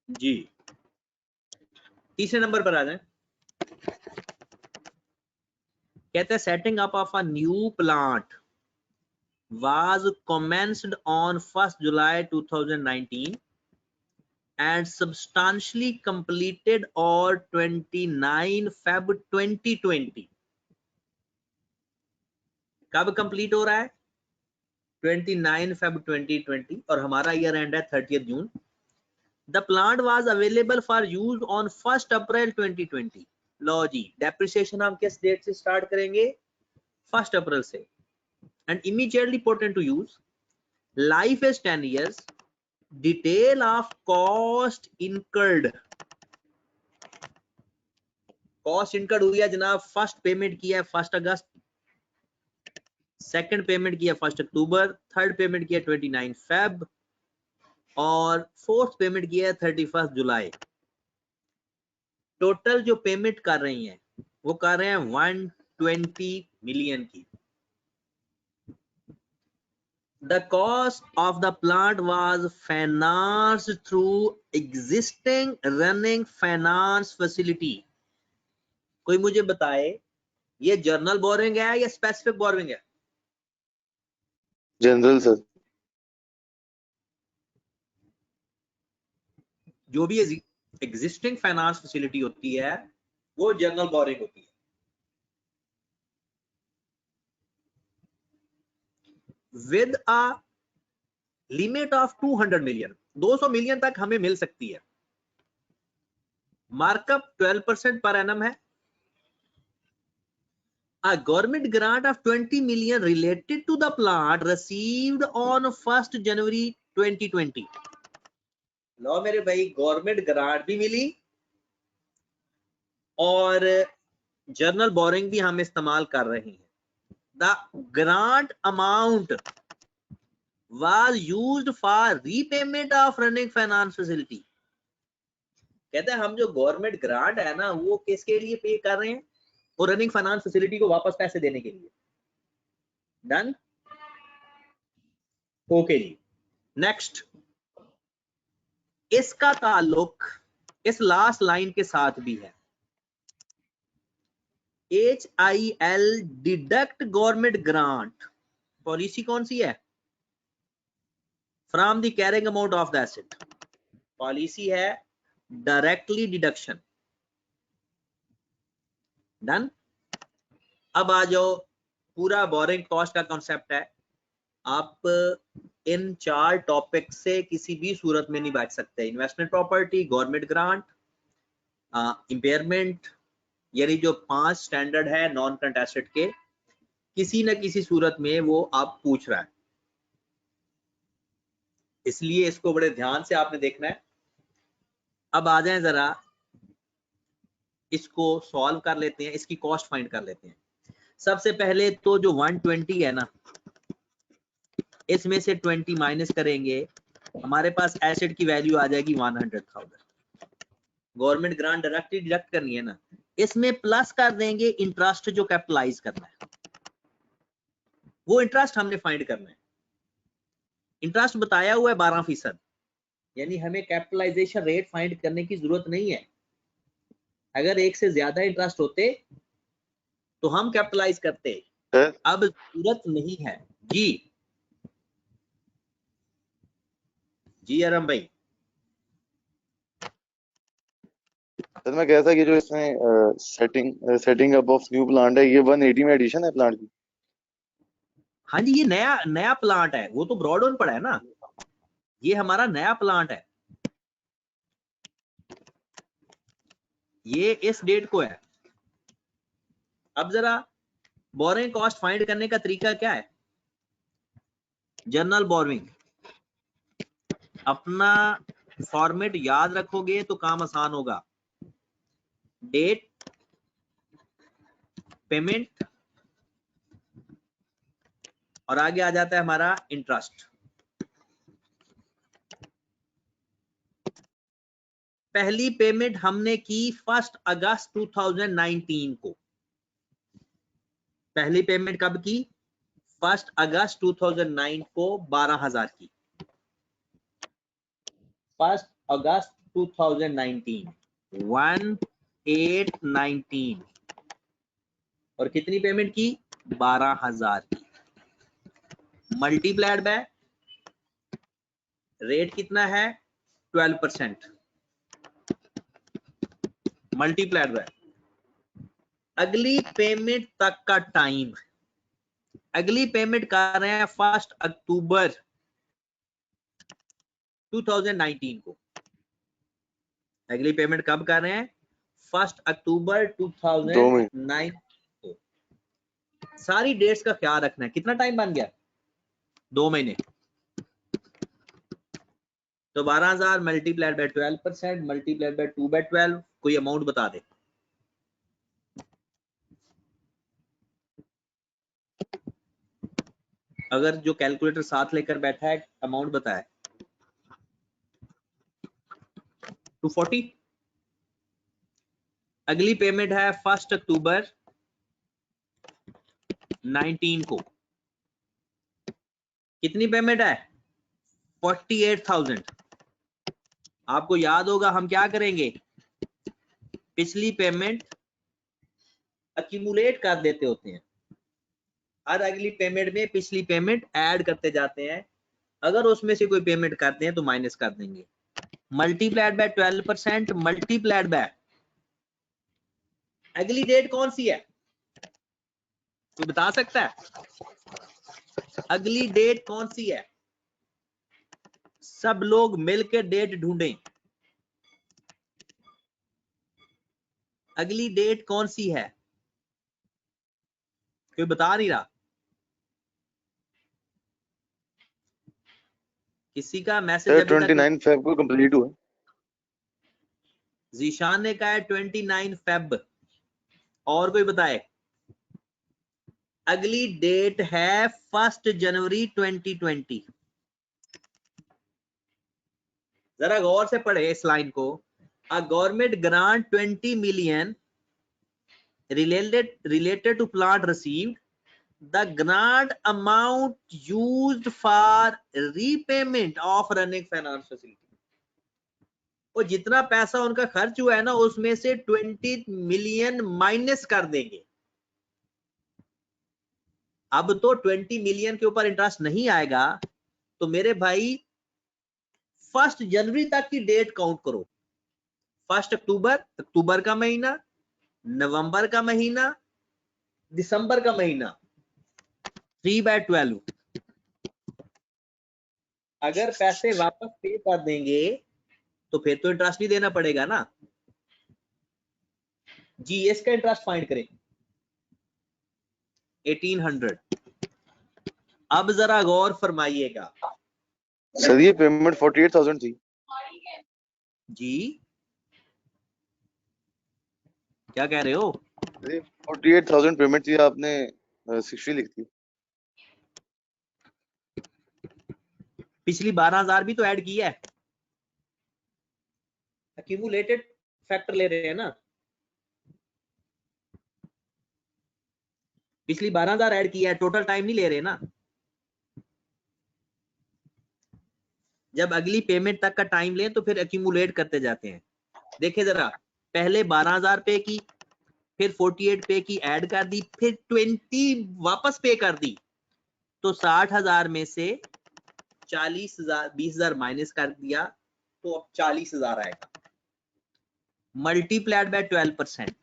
जी तीसरे नंबर पर आ जाए। कहते हैं setting up of a new plant. was commenced on 1st July 2019 and substantially completed on 29 Feb 2020. कब कंप्लीट हो रहा है? 29 Feb 2020 और हमारा ईयर एंड है 30 जून। The plant was available for use on 1st April 2020. लो जी, डेप्रिसिएशन हम किस डेट से स्टार्ट करेंगे? 1st अप्रैल से। And immediately put into use. Life is 10 years. Detail of cost incurred. Cost incurred हुई है जनाब, फर्स्ट पेमेंट किया है 1 अगस्त, सेकंड पेमेंट किया 1 अक्टूबर, थर्ड पेमेंट किया 29 फेब और फोर्थ पेमेंट किया 31 जुलाई। टोटल जो पेमेंट कर रही हैं वो कर रहे हैं 120 मिलियन की। The cost of the plant was financed through existing running finance facility. कोई मुझे बताए ये जर्नल बोरिंग है या स्पेसिफिक बोरिंग है? General sir. जो भी एग्जिस्टिंग फाइनेंस फैसिलिटी होती है वो जनरल बोरिंग होती है। With a limit of 200 million, 200 million तक हमें मिल सकती है। मार्कअप 12% पर एनम है। A government grant of 20 million related to the plant received on 1st January 2020. लो मेरे भाई, गवर्नमेंट ग्रांट भी मिली और जर्नल बोरिंग भी हम इस्तेमाल कर रहे हैं। The grant amount was used for repayment of running finance facility. कहते हैं हम जो गवर्नमेंट ग्रांट है ना वो किसके लिए पे कर रहे हैं? वो रनिंग फाइनेंस फैसिलिटी को वापस पैसे देने के लिए। डन? ओके जी। नेक्स्ट, इसका ताल्लुक इस लास्ट लाइन के साथ भी है। HIL deduct government grant policy कौन सी है? From the carrying amount of the asset. Policy है डायरेक्टली डिडक्शन। डन? अब आ जाओ, पूरा बोरिंग कॉस्ट का कॉन्सेप्ट है। आप इन 4 टॉपिक से किसी भी सूरत में नहीं बच सकते। Investment property, government grant, impairment, यानी जो 5 स्टैंडर्ड है नॉन करंट एसेट के, किसी न किसी सूरत में वो आप पूछ रहा है। इसलिए इसको बड़े ध्यान से आपने देखना है। अब आ जाएं जरा इसको सॉल्व कर लेते हैं, इसकी कॉस्ट फाइंड कर लेते हैं। सबसे पहले तो जो 120 है ना, इसमें से 20 माइनस करेंगे, हमारे पास एसेट की वैल्यू आ जाएगी 100,000। गवर्नमेंट ग्रांट डायरेक्टली डिडक्ट करनी है ना, इसमें प्लस कर देंगे इंटरेस्ट जो कैपिटलाइज करना है, वो इंटरेस्ट हमने फाइंड करना है। इंटरेस्ट बताया हुआ है 12%, यानी हमें कैपिटलाइजेशन रेट फाइंड करने की जरूरत नहीं है। अगर एक से ज्यादा इंटरेस्ट होते तो हम कैपिटलाइज करते, अब जरूरत नहीं है। जी जी आराम भाई। सर मैं कह था कि जो इसमें setting up of new plant है, ये 180 में एडिशन है प्लांट की। हाँ जी, ये नया प्लांट है, वो तो ब्रॉड ऑन पड़ा है ना, ये हमारा नया प्लांट है, ये इस डेट को है। अब जरा बोरिंग कॉस्ट फाइंड करने का तरीका क्या है? जर्नल बोरिंग, अपना फॉर्मेट याद रखोगे तो काम आसान होगा। डेट, पेमेंट और आगे आ जाता है हमारा इंटरेस्ट। पहली पेमेंट हमने की 1 अगस्त 2019 को। पहली पेमेंट कब की? 1 अगस्त 2009 को 12,000 की। 1 अगस्त 2019 1819 और कितनी पेमेंट की? 12,000 की। मल्टीप्लाइड बाय रेट कितना है 12%, मल्टीप्लाइड बाय अगली पेमेंट तक का टाइम। अगली पेमेंट कर रहे हैं 1 अक्टूबर 2019 को। अगली पेमेंट कब कर रहे हैं 1 अक्टूबर 2009 को। सारी डेट्स का ख्याल रखना है। कितना टाइम बन गया 2 महीने। तो 12,000 मल्टीप्लाइड बाय 12% मल्टीप्लाइड बाय 2/12 कोई अमाउंट बता दे। अगर जो कैलकुलेटर साथ लेकर बैठा है अमाउंट बताए 240। अगली पेमेंट है 1 अक्टूबर 19 को। कितनी पेमेंट है 48,000। आपको याद होगा हम क्या करेंगे पिछली पेमेंट अक्यूमुलेट कर देते होते हैं। हर अगली पेमेंट में पिछली पेमेंट ऐड करते जाते हैं। अगर उसमें से कोई पेमेंट करते हैं तो माइनस कर देंगे। मल्टीप्लाइड बाय 12% मल्टीप्लाइड बाय अगली डेट कौन सी है कोई बता सकता है अगली डेट कौन सी है। सब लोग मिलकर डेट ढूंढें। अगली डेट कौन सी है कोई बता नहीं रहा। किसी का मैसेज अभी तक 29 फेब को कंप्लीट हुआ। जीशान ने कहा है 29 फेब। और कोई बताए। अगली डेट है 1 जनवरी 2020। जरा गौर से पढ़े इस लाइन को। A government grant 20 million related to plant received, the grant amount used for repayment of running finance facility। वो जितना पैसा उनका खर्च हुआ है ना उसमें से 20 मिलियन माइनस कर देंगे। अब तो 20 मिलियन के ऊपर इंटरेस्ट नहीं आएगा। तो मेरे भाई 1 जनवरी तक की डेट काउंट करो। 1 अक्टूबर अक्टूबर का महीना, नवंबर का महीना, दिसंबर का महीना 3/12। अगर पैसे वापस पे कर देंगे तो फिर तो इंटरेस्ट नहीं देना पड़ेगा ना जी। इसका इंटरेस्ट फाइंड करें 1800। अब जरा गौर फरमाइएगा। सर ये पेमेंट 48,000 थी जी क्या कह रहे हो 48,000 पेमेंट थी आपने 60 लिख दी। पिछली 12,000 भी तो ऐड की है। एक्यूमुलेटेड फैक्टर ले रहे हैं ना। पिछली 12,000 ऐड की है टोटल टाइम नहीं ले रहे ना। जब अगली पेमेंट तक का टाइम लें तो फिर एक्यूमुलेट करते जाते हैं। देखिए जरा पहले 12,000 पे की फिर 48 पे की ऐड कर दी फिर 20 वापस पे कर दी तो 60,000 में से 40,000 20,000 माइनस कर दिया तो अब 40,000 आएगा। मल्टीप्लाइड बाय 12%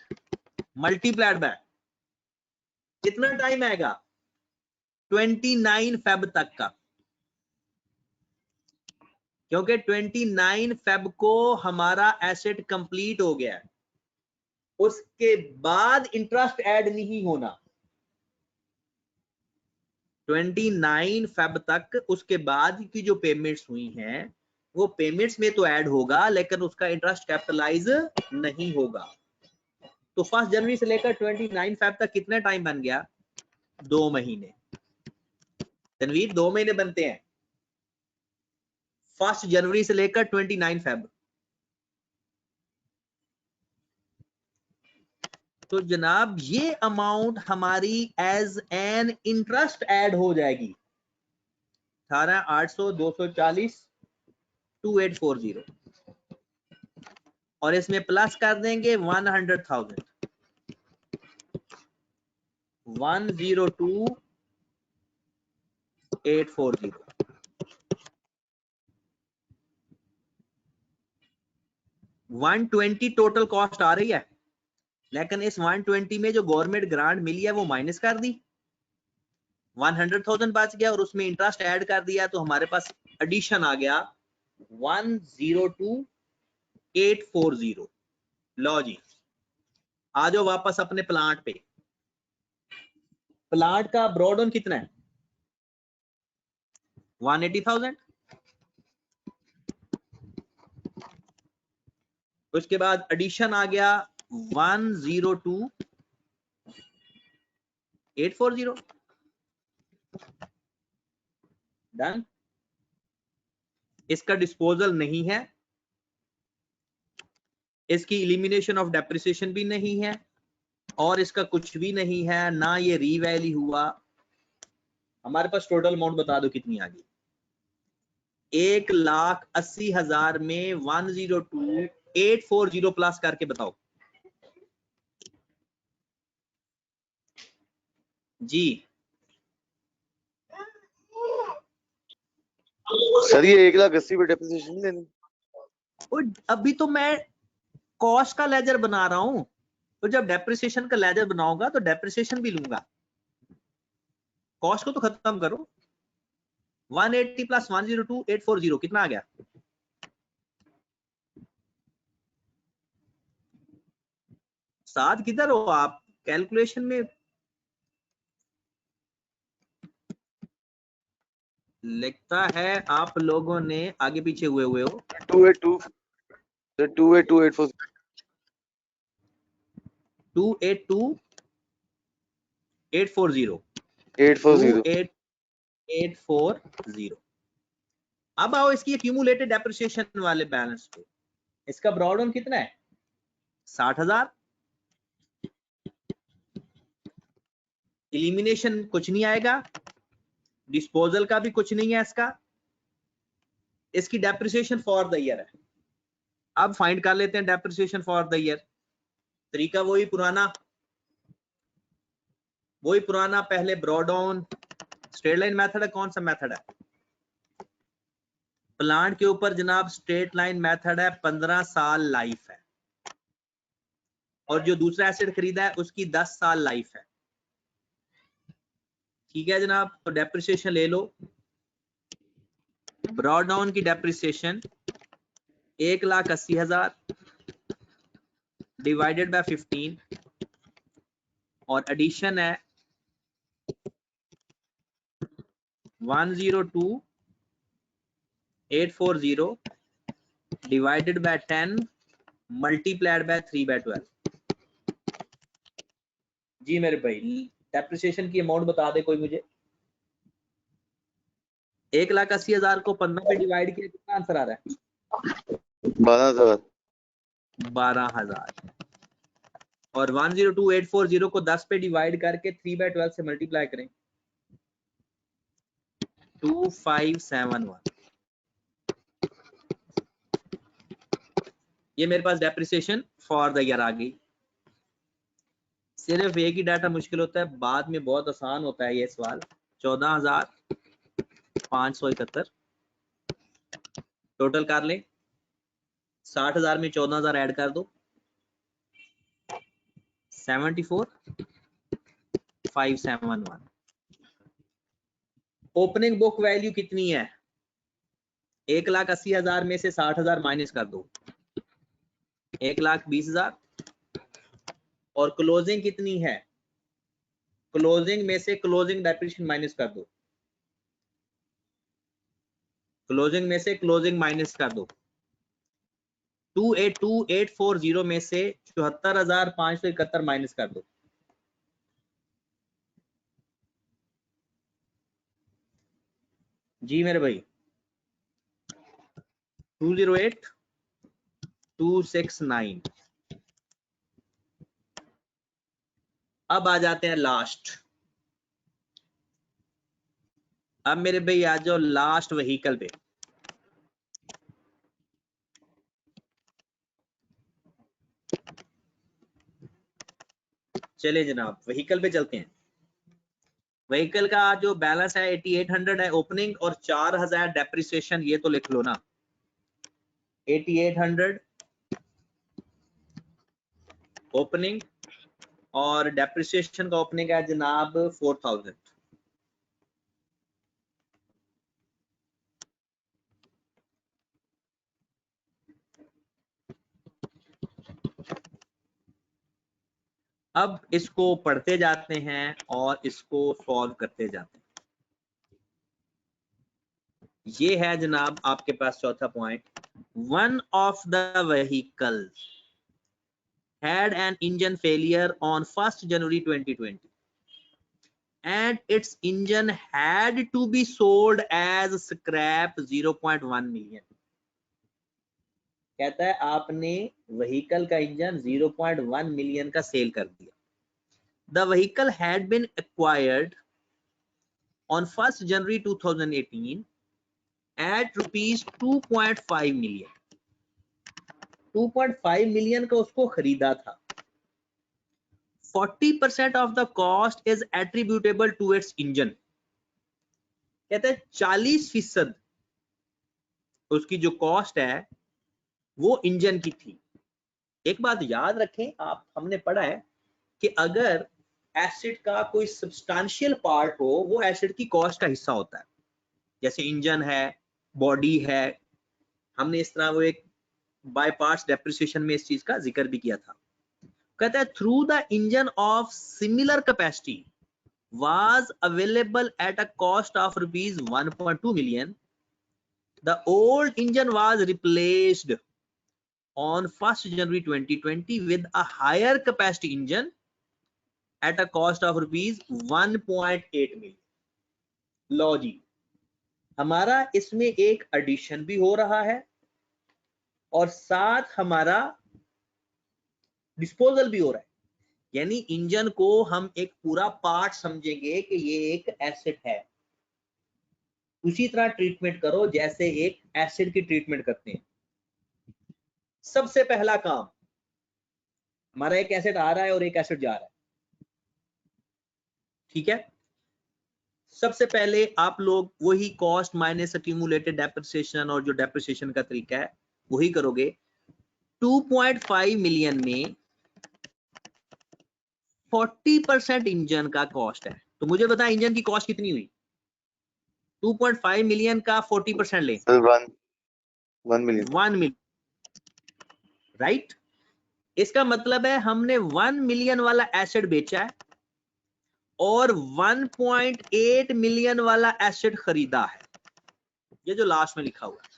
मल्टीप्लाइड बाय कितना टाइम आएगा 29 फेब तक का। क्योंकि 29 फेब को हमारा एसेट कंप्लीट हो गया है। उसके बाद इंटरेस्ट ऐड नहीं होना 29 फेब तक। उसके बाद की जो पेमेंट्स हुई हैं वो पेमेंट्स में तो ऐड होगा लेकिन उसका इंटरेस्ट कैपिटलाइज नहीं होगा। तो 1 जनवरी से लेकर 29 फेब तक कितना टाइम बन गया 2 महीने। तनवीर 2 महीने बनते हैं 1 जनवरी से लेकर 29 फेब। तो जनाब ये अमाउंट हमारी एज एन इंटरेस्ट ऐड हो जाएगी 18,800 240 2840 और इसमें प्लस कर देंगे 100,000 102 840। $120 टोटल कॉस्ट आ रही है, लेकिन इस 120 में जो गवर्नमेंट ग्रांट मिली है वो माइनस कर दी, 100,000 बच गया और उसमें इंटरेस्ट ऐड कर दिया, तो हमारे पास एडिशन आ गया 102,840। लो जी, आ जाओ वापस अपने प्लांट पे। प्लांट का ब्रॉड ऑन कितना है? 180,000। उसके बाद एडिशन आ गया 102,840। डन। इसका डिस्पोजल नहीं है, इसकी इलिमिनेशन ऑफ डेप्रिसिएशन भी नहीं है, और इसका कुछ भी नहीं है, ना ये रीवैल्यू हुआ। हमारे पास टोटल अमाउंट बता दो कितनी आ गई? 1,80,000 में 102,840 प्लस करके बताओ जी। सर ये 1,80,000 पे डेप्रिसिएशन देनी? और अभी तो मैं कॉस्ट का लेजर बना रहा हूं, तो जब डेप्रिसिएशन का लेजर बनाऊंगा तो डेप्रिसिएशन भी लूंगा। कॉस्ट को तो खत्म करो। 180 प्लस 102,840 कितना आ गया? साथ किधर हो आप कैलकुलेशन में? लगता है आप लोगों ने आगे पीछे हुए हो। 282 सर 282,840 282,840 840 28840। अब आओ इसकी एक्यूमुलेटेड डेप्रिसिएशन वाले बैलेंस पे। इसका ब्रॉड ऑन कितना है? 60,000। इलिमिनेशन कुछ नहीं आएगा, डिस्पोजल का भी कुछ नहीं है इसका, इसकी डेप्रिसिएशन फॉर द ईयर है। अब फाइंड कर लेते हैं डेप्रिसिएशन फॉर द ईयर। तरीका वही पुराना, पहले broad on straight line method है। कौन सा मेथड है? प्लांट के ऊपर जनाब स्ट्रेट लाइन मेथड है, 15 साल लाइफ है, और जो दूसरा एसेट खरीदा है उसकी 10 साल लाइफ है। ठीक है जनाब, तो डेप्रिसिएशन ले लो। ब्रॉड डाउन की डेप्रिसिएशन 1,80,000 डिवाइडेड बाय 15, और एडिशन है 102,840 डिवाइडेड बाय 10 मल्टीप्लाइड बाय 3/12। जी मेरे भाई, डेप्रिसिएशन की अमाउंट बता दे कोई मुझे। 1,80,000 को 15 पे डिवाइड किया, कितना आंसर आ रहा है? 12,000 12,000। और 102,840 को 10 पे डिवाइड करके 3/12 से मल्टीप्लाई करें, 2571। ये मेरे पास डेप्रिसिएशन फॉर द ईयर आ गई। सिर्फ एक ही डाटा मुश्किल होता है, बाद में बहुत आसान होता है ये सवाल। 14,571 टोटल कर ले। 60,000 में 14,000 ऐड कर दो, 74,571। ओपनिंग बुक वैल्यू कितनी है? 1,80,000 में से 60,000 माइनस कर दो, 1,20,000। और क्लोजिंग कितनी है? क्लोजिंग में से क्लोजिंग डेप्रिसिएशन माइनस कर दो, क्लोजिंग में से क्लोजिंग माइनस कर दो। 282,840 में से 74,571 माइनस कर दो। जी मेरे भाई, 208,269। अब आ जाते हैं लास्ट। अब मेरे भाई आ जाओ लास्ट व्हीकल पे। चले जनाब व्हीकल पे चलते हैं। व्हीकल का जो बैलेंस है 8800 है ओपनिंग और 4000 डेप्रिसिएशन, ये तो लिख लो ना। 8800 ओपनिंग और डेप्रिसिएशन का ओपनिंग है जनाब 4000। अब इसको पढ़ते जाते हैं और इसको सॉल्व करते जाते हैं। ये है जनाब आपके पास चौथा point. One of the vehicle had an engine failure on 1st January 2020 and its engine had to be sold as scrap 0.1 million। कहता है आपने व्हीकल का इंजन 0.1 मिलियन का सेल कर दिया। The vehicle had been acquired on 1st January 2018 at rupees 2.5 million। 2.5 million का उसको खरीदा था। 40% of the cost is attributable to its engine। कहते हैं 40% उसकी जो कॉस्ट है वो इंजन की थी। एक बात याद रखें आप, हमने पढ़ा है कि अगर एसिड का कोई सब्सटेंशियल पार्ट हो वो एसिड की कॉस्ट का हिस्सा होता है। जैसे इंजन है, बॉडी है, हमने इस तरह वो एक बाय पार्ट्स डेप्रिसिएशन में इस चीज का जिक्र भी किया था। कहता है through the engine of similar capacity was available at a cost of rupees 1.2 million. The old engine was replaced on 1st January 2020 with a higher capacity engine at a cost of rupees 1.8 million। लो जी, हमारा इसमें एक addition भी हो रहा है और साथ हमारा डिस्पोजल भी हो रहा है। यानी इंजन को हम एक पूरा पार्ट समझेंगे कि ये एक एसिड है। उसी तरह ट्रीटमेंट करो जैसे एक एसिड की ट्रीटमेंट करते हैं। सबसे पहला काम, हमारा एक एसिड आ रहा है और एक एसिड जा रहा है, ठीक है। सबसे पहले आप लोग वही कॉस्ट माइनस एक्यूमुलेटेड डेप्रिसिएशन और जो डेप्रिसिएशन का तरीका है वही करोगे। 2.5 मिलियन में 40% इंजन का कॉस्ट है, तो मुझे बता इंजन की कॉस्ट कितनी हुई। 2.5 मिलियन का 40% ले, 1 मिलियन। 1 million, right. इसका मतलब है हमने 1 मिलियन वाला एसिड बेचा है और 1.8 मिलियन वाला एसिड खरीदा है। ये जो लास्ट में लिखा हुआ है,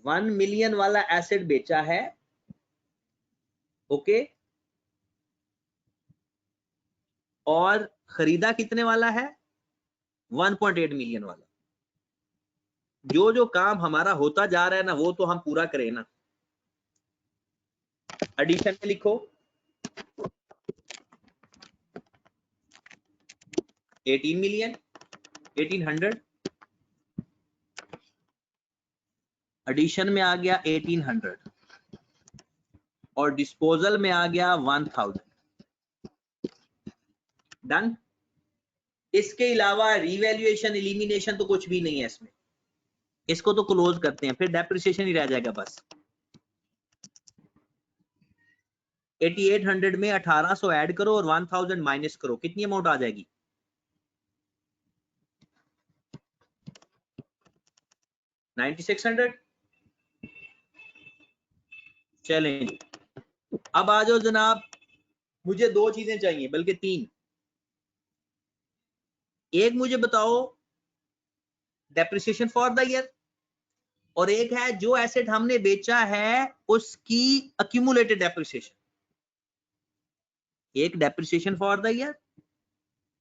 1 मिलियन वाला एसिड बेचा है, ओके, और खरीदा कितने वाला है, 1.8 मिलियन वाला। जो जो काम हमारा होता जा रहा है ना वो तो हम पूरा करें ना। एडिशन में लिखो 18 मिलियन 1800, एडिशन में आ गया 1800 और डिस्पोजल में आ गया 1000। डन। इसके अलावा रिवैल्यूएशन एलिमिनेशन तो कुछ भी नहीं है इसमें, इसको तो क्लोज करते हैं, फिर डेप्रिसिएशन ही रह जाएगा बस। 8800 में 1800 ऐड करो और 1000 माइनस करो, कितनी अमाउंट आ जाएगी, 9600। चलें, अब आ जाओ जनाब, मुझे दो चीजें चाहिए बल्कि तीन। एक मुझे बताओ डेप्रिसिएशन फॉर द ईयर, और एक है जो एसेट हमने बेचा है उसकी अक्यूमुलेटेड डेप्रिसिएशन। एक डेप्रिसिएशन फॉर द ईयर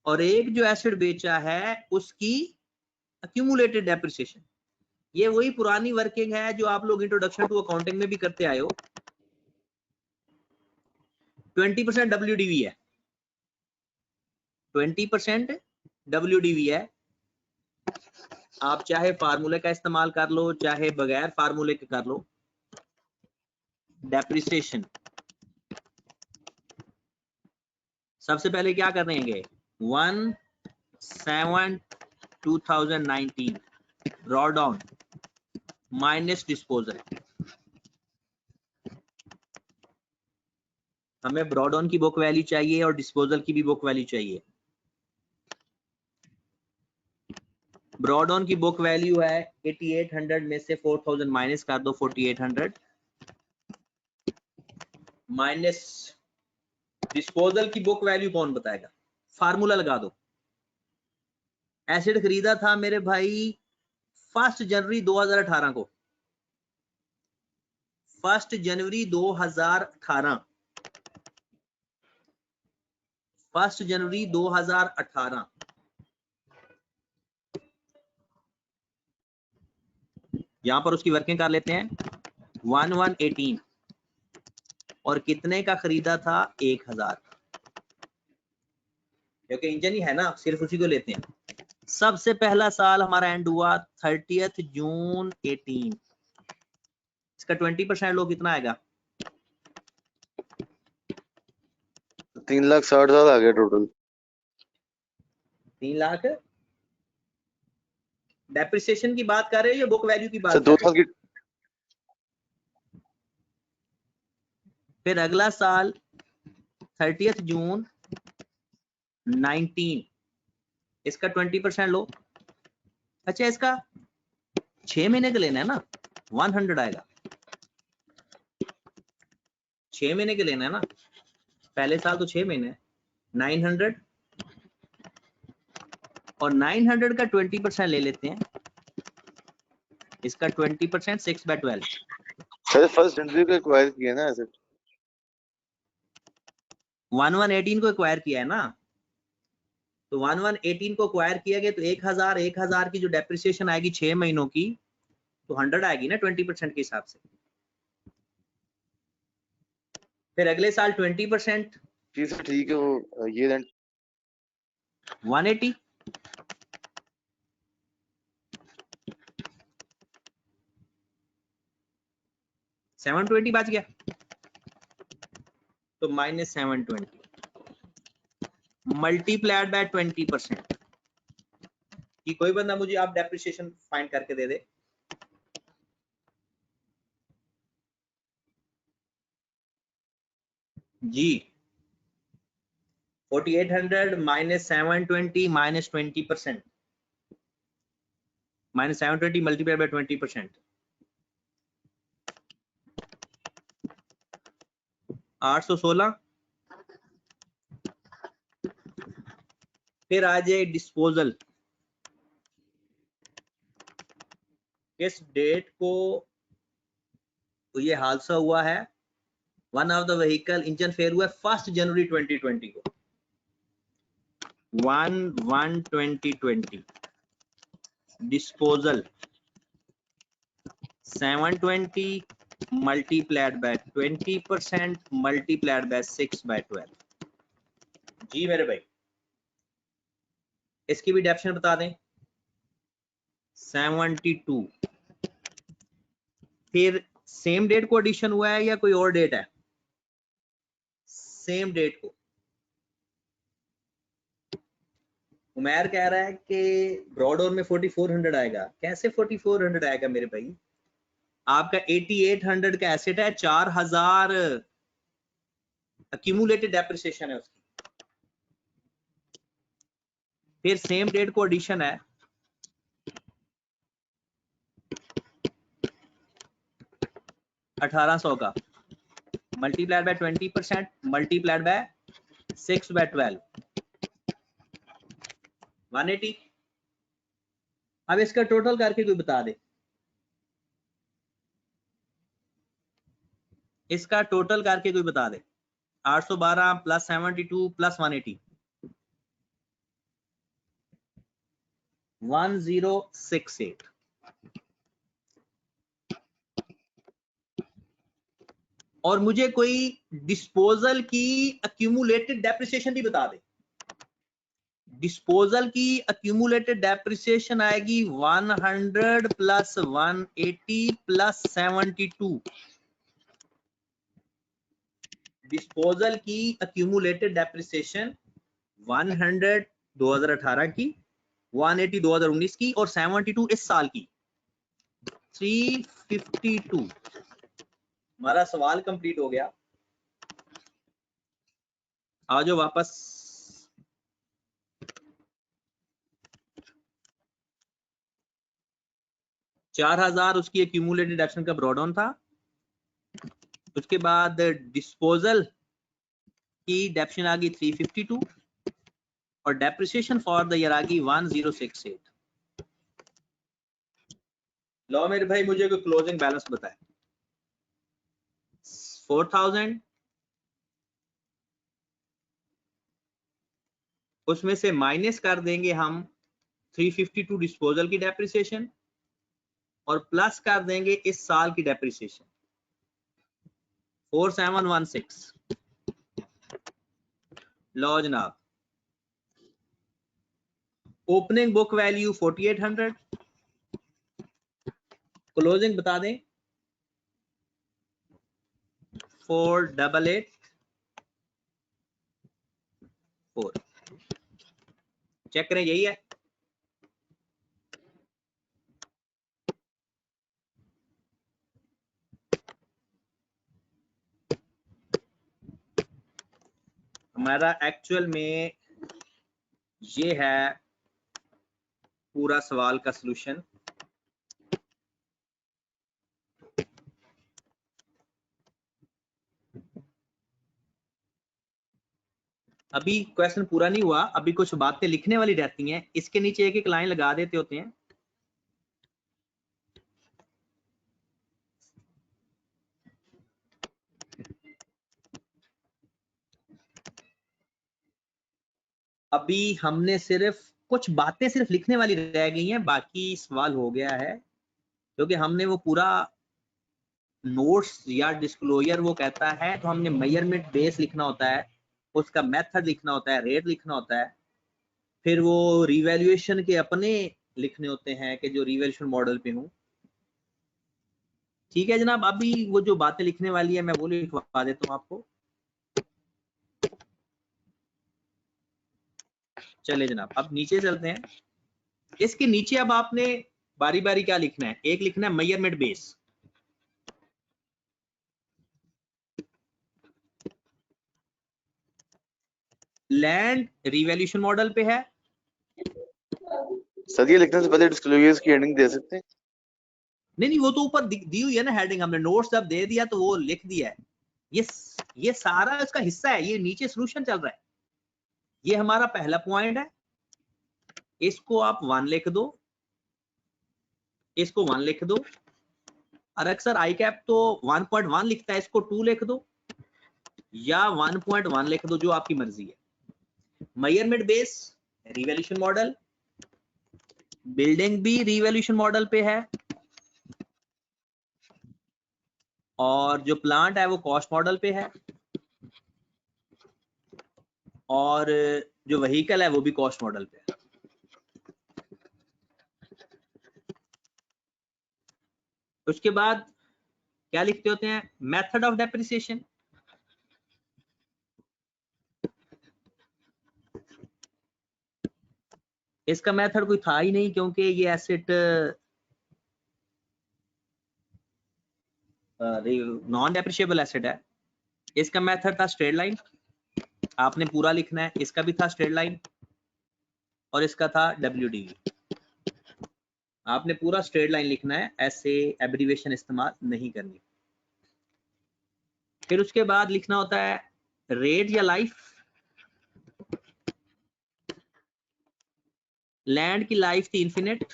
और एक जो एसेट बेचा है उसकी अक्यूमुलेटेड डेप्रिसिएशन। ये वही पुरानी वर्किंग है जो आप लोग इंट्रोडक्शन टू अकाउंटिंग में भी करते आए हो। 20% WDV है, 20% WDV है। आप चाहे फार्मूले का इस्तेमाल कर लो चाहे बगैर फार्मूले के कर लो। डेप्रिसिएशन सबसे पहले क्या करेंगे, 1/7/2019 ड्रॉ डाउन माइनस डिस्पोजल। हमें ड्रॉ डाउन की बुक वैल्यू चाहिए और डिस्पोजल की भी बुक वैल्यू चाहिए। ड्रॉ डाउन की बुक वैल्यू है 8800 में से 4000 माइनस कर दो, 4800 माइनस डिस्पोजल की बुक वैल्यू कौन बताएगा? फार्मूला लगा दो। एसिड खरीदा था मेरे भाई 1 जनवरी 2018 को, 1 जनवरी 2018, 1 जनवरी 2018। यहां पर उसकी वर्किंग कर लेते हैं। 1118 और कितने का खरीदा था? 1000, क्योंकि इंजन ही है ना, सिर्फ उसी को लेते हैं। सबसे पहला साल हमारा एंड हुआ 30 जून 18। इसका 20% लो, कितना आएगा? 3,60,000 आ गया टोटल। 3 लाख। डेप्रिसिएशन की बात कर रहे हो या बुक वैल्यू की बात सर कर 2 रहे हो? साल की। फिर अगला साल 30 जून 19, इसका 20% लो। अच्छा, इसका 6 महीने का लेना है ना, 100 आएगा। 6 महीने के लेना है ना, पहले साल तो 6 महीने, 900 और 900 का 20% ले लेते हैं। इसका 20% 6/12। सर 1 जनवरी को एक्वायर किया ना एसेट। 1118 को एक्वायर किया है ना, तो 1118 को एक्वायर किया गया तो 1000 की जो डेप्रिसिएशन आएगी 6 महीनों की, तो 100 आएगी ना 20% के हिसाब से। फिर अगले साल 20%, जी सर ठीक है, वो ये देन 180। $720 बच गया, तो -720 मल्टीप्लाइड बाय 20%। कि कोई बंदा मुझे आप डेप्रिसिएशन फाइंड करके दे दे। जी 4800 minus 720 minus 20%, minus 720 multiplied by 20%, 816। फिर आ जाए डिस्पोजल। किस डेट को ये हादसा हुआ है? One of the vehicle engine fair हुआ 1 जनवरी 2020 को, 1/1/2020। Disposal 720 multiplied by 20% multiplied by 6/12। जी मेरे भाई, इसकी भी डेफिनेशन बता दें। 72। फिर सेम डेट को एडिशन हुआ है या कोई और डेट है? सेम डेट को। उमैर कह रहा है कि ब्रॉडोर में 4400 आएगा। कैसे 4400 आएगा मेरे भाई? आपका 8800 का एसेट है, 4000 अक्यूमुलेटेड डेप्रिसिएशन है उसकी। फिर सेम डेट को एडिशन है 1800 का, मल्टीप्लाइड बाय 20% मल्टीप्लाइड बाय 6/12, 180। अब इसका टोटल करके कोई बता दे। इसका टोटल करके कोई बता दे। 812 प्लस 72 प्लस 180, 1068। और मुझे कोई डिस्पोजल की अक्यूमुलेटेड डेप्रिसिएशन भी बता दे। डिस्पोजल की अक्यूमुलेटेड डेप्रिसिएशन आएगी 100 प्लस 180 प्लस 72। डिस्पोजल की अक्यूमुलेटेड डेप्रिसिएशन 100 2018 की, 180 2019 की और 72 इस साल की। 352। हमारा सवाल कंप्लीट हो गया। आ जाओ वापस। $4000 उसकी एक्यूमुलेटेड डिडक्शन का ब्रॉडाउन था। उसके बाद डिस्पोजल की डेप्शन आ गई 352 और डेप्रिसिएशन फॉर द ईयर आ गई 1068। लो मेरे भाई मुझे कोई क्लोजिंग बैलेंस बताए। 4000 उसमें से माइनस कर देंगे हम 352 डिस्पोजल की डेप्रिसिएशन और प्लस कर देंगे इस साल की डेप्रिसिएशन 4716। लो जनाब, ओपनिंग बुक वैल्यू 4800, क्लोजिंग बता दें 4884। चेक करें, यही है। हमारा एक्चुअल में ये है पूरा सवाल का सलूशन। अभी क्वेश्चन पूरा नहीं हुआ, अभी कुछ बातें लिखने वाली रहती हैं, इसके नीचे एक एक लाइन लगा देते होते हैं। अभी हमने सिर्फ कुछ बातें सिर्फ लिखने वाली रह गई हैं, बाकी सवाल हो गया है, क्योंकि हमने वो पूरा नोट्स या डिस्क्लोजर वो कहता है तो हमने मेजरमेंट बेस लिखना होता है, उसका मेथड लिखना होता है, रेट लिखना होता है, फिर वो रिवैल्यूएशन के अपने लिखने होते हैं कि जो रिवैल्यूएशन मॉडल पे हूँ। ठीक है जनाब, अभी वो जो बातें लिखने वाली है मैं वो लिखवा देता हूँ आपको। चले जनाब, अब नीचे चलते हैं। इसके नीचे अब आपने बारी बारी क्या लिखना है। एक लिखना है measurement base, land revaluation model पे है। सर ये लिखने से पहले डिस्क्लोजर्स की हेडिंग दे सकते हैं? नहीं वो तो ऊपर दी हुई है ना हेडिंग, हमने नोट्स जब दे दिया तो वो लिख दिया है। ये सारा इसका हिस्सा है, ये नीचे सॉल्यूशन चल रहा है। ये हमारा पहला पॉइंट है, इसको आप 1 लिख दो, इसको 1 लिख दो। और अक्सर आई कैप तो 1.1 लिखता है, इसको 2 लिख दो या 1.1 लिख दो, जो आपकी मर्जी है। Measurement base revaluation model, building भी रिवैल्यूएशन मॉडल पे है, और जो प्लांट है वो कॉस्ट मॉडल पे है, और जो व्हीकल है वो भी कॉस्ट मॉडल पे है। उसके बाद क्या लिखते होते हैं, मेथड ऑफ डेप्रिसिएशन। इसका मेथड कोई था ही नहीं, क्योंकि ये एसेट नॉन डेप्रिशिएबल एसेट है। इसका मेथड था स्ट्रेट लाइन, आपने पूरा लिखना है। इसका भी था स्ट्रेट लाइन और इसका था WDV, आपने पूरा स्ट्रेट लाइन लिखना है, ऐसे एब्रिविएशन इस्तेमाल नहीं करनी। फिर उसके बाद लिखना होता है रेट या लाइफ। लैंड की लाइफ थी इन्फिनिट,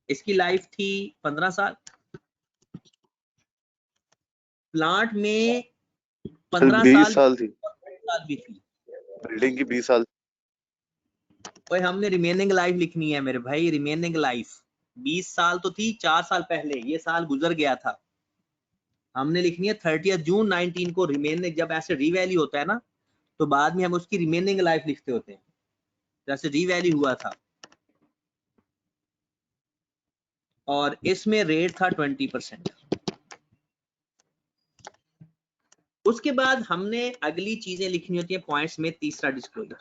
इसकी लाइफ थी 15 साल। प्लांट में 15 20 साल थी, साल भी थी। बिल्डिंग की 20 साल। ओए हमने रिमेनिंग लाइफ लिखनी है मेरे भाई, रिमेनिंग लाइफ 20 साल तो थी 4 साल पहले, ये साल गुजर गया था। हमने लिखनी है 30 जून 19 को रिमेनिंग, जब ऐसे रीवैल्यू होता है ना तो बाद में हम उसकी रिमेनिंग लाइफ लिखते होते हैं, जैसे रीवैल्यू हुआ था। और इसमें रेट था 20%। उसके बाद हमने अगली चीजें लिखनी होती है पॉइंट्स में, तीसरा डिस्क्लोजर।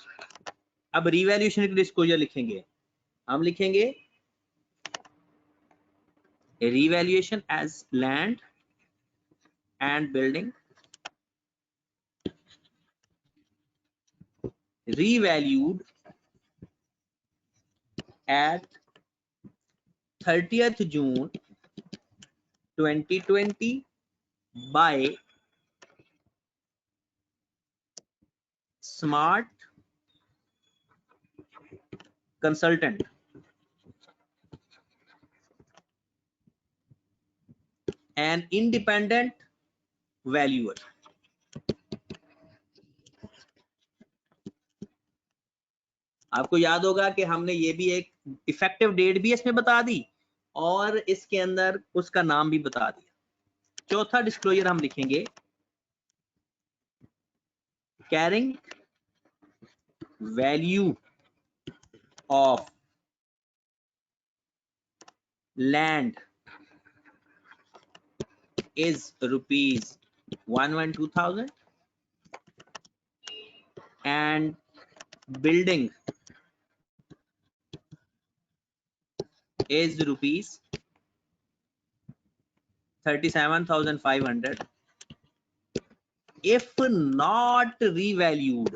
अब रिवैल्यूएशन के डिस्क्लोजर लिखेंगे, हम लिखेंगे revaluation as land and building revalued at 30th June 2020 by Smart Consultant and independent valuer। आपको याद होगा कि हमने ये भी एक इफेक्टिव डेट भी इसमें बता दी और इसके अंदर उसका नाम भी बता दिया। चौथा डिस्क्लोजर हम लिखेंगे carrying value of land is rupees 112,000 and building is rupees 37,500 if not revalued।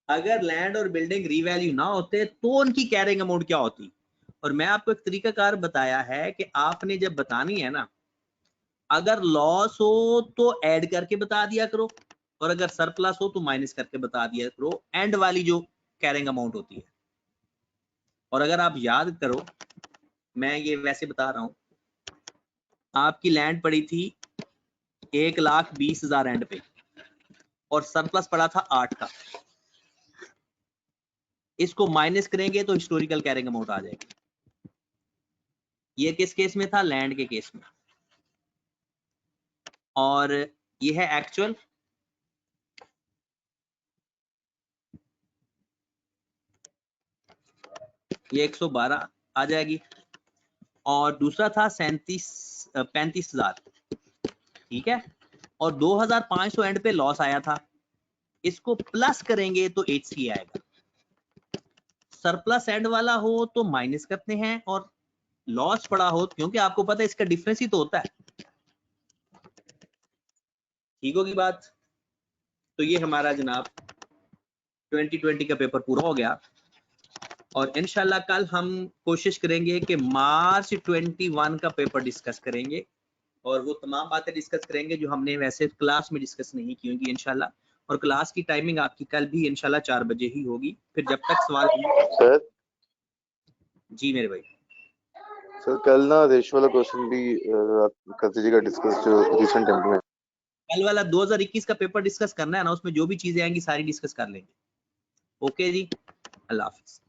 अगर लैंड और बिल्डिंग रीवैल्यू ना होते तो उनकी कैरिंग अमाउंट क्या होती। और मैं आपको एक तरीकाकार बताया है कि आपने जब बतानी है ना, अगर लॉस हो तो ऐड करके बता दिया करो और अगर सरप्लस हो तो माइनस करके बता दिया करो, एंड वाली जो कैरिंग अमाउंट होती है। और अगर आप याद करो, मैं ये वैसे बता रहा हूं, आपकी लैंड पड़ी थी 1,20,000 एंड पे और सरप्लस पड़ा था 8 का, इसको माइनस करेंगे तो हिस्टोरिकल कैरिंग अमाउंट आ जाएगी। ये किस केस में था? लैंड के केस में। और ये है एक्चुअल, ये 112 आ जाएगी। और दूसरा था 35,000, ठीक है। और 2,500 एंड पे लॉस आया था, इसको प्लस करेंगे तो HC आएगा। सरप्लस एंड वाला हो तो माइनस करते हैं और लॉस पड़ा हो, क्योंकि आपको पता है इसका डिफरेंस ही तो होता है। ठीक होगी बात। तो ये हमारा जनाब 2020 का पेपर पूरा हो गया और इंशाल्लाह कल हम कोशिश करेंगे कि मार्च 21 का पेपर डिस्कस करेंगे और वो तमाम बातें डिस्कस करेंगे जो हमने वैसे क्लास में डिस्कस नहीं की होंगी इंशाल्लाह। और क्लास की टाइमिंग आपकी कल भी इंशाल्लाह 4 बजे ही होगी। फिर जब तक सवाल सर जी मेरे भाई। सर कल ना रेश वाला क्वेश्चन भी कर दीजिएगा डिस्कस, जो रिसेंट में कल वाला 2021 का पेपर डिस्कस करना है ना, उसमें जो भी चीजें आएंगी सारी डिस्कस कर लेंगे। ओके जी, अल्लाह हाफिज।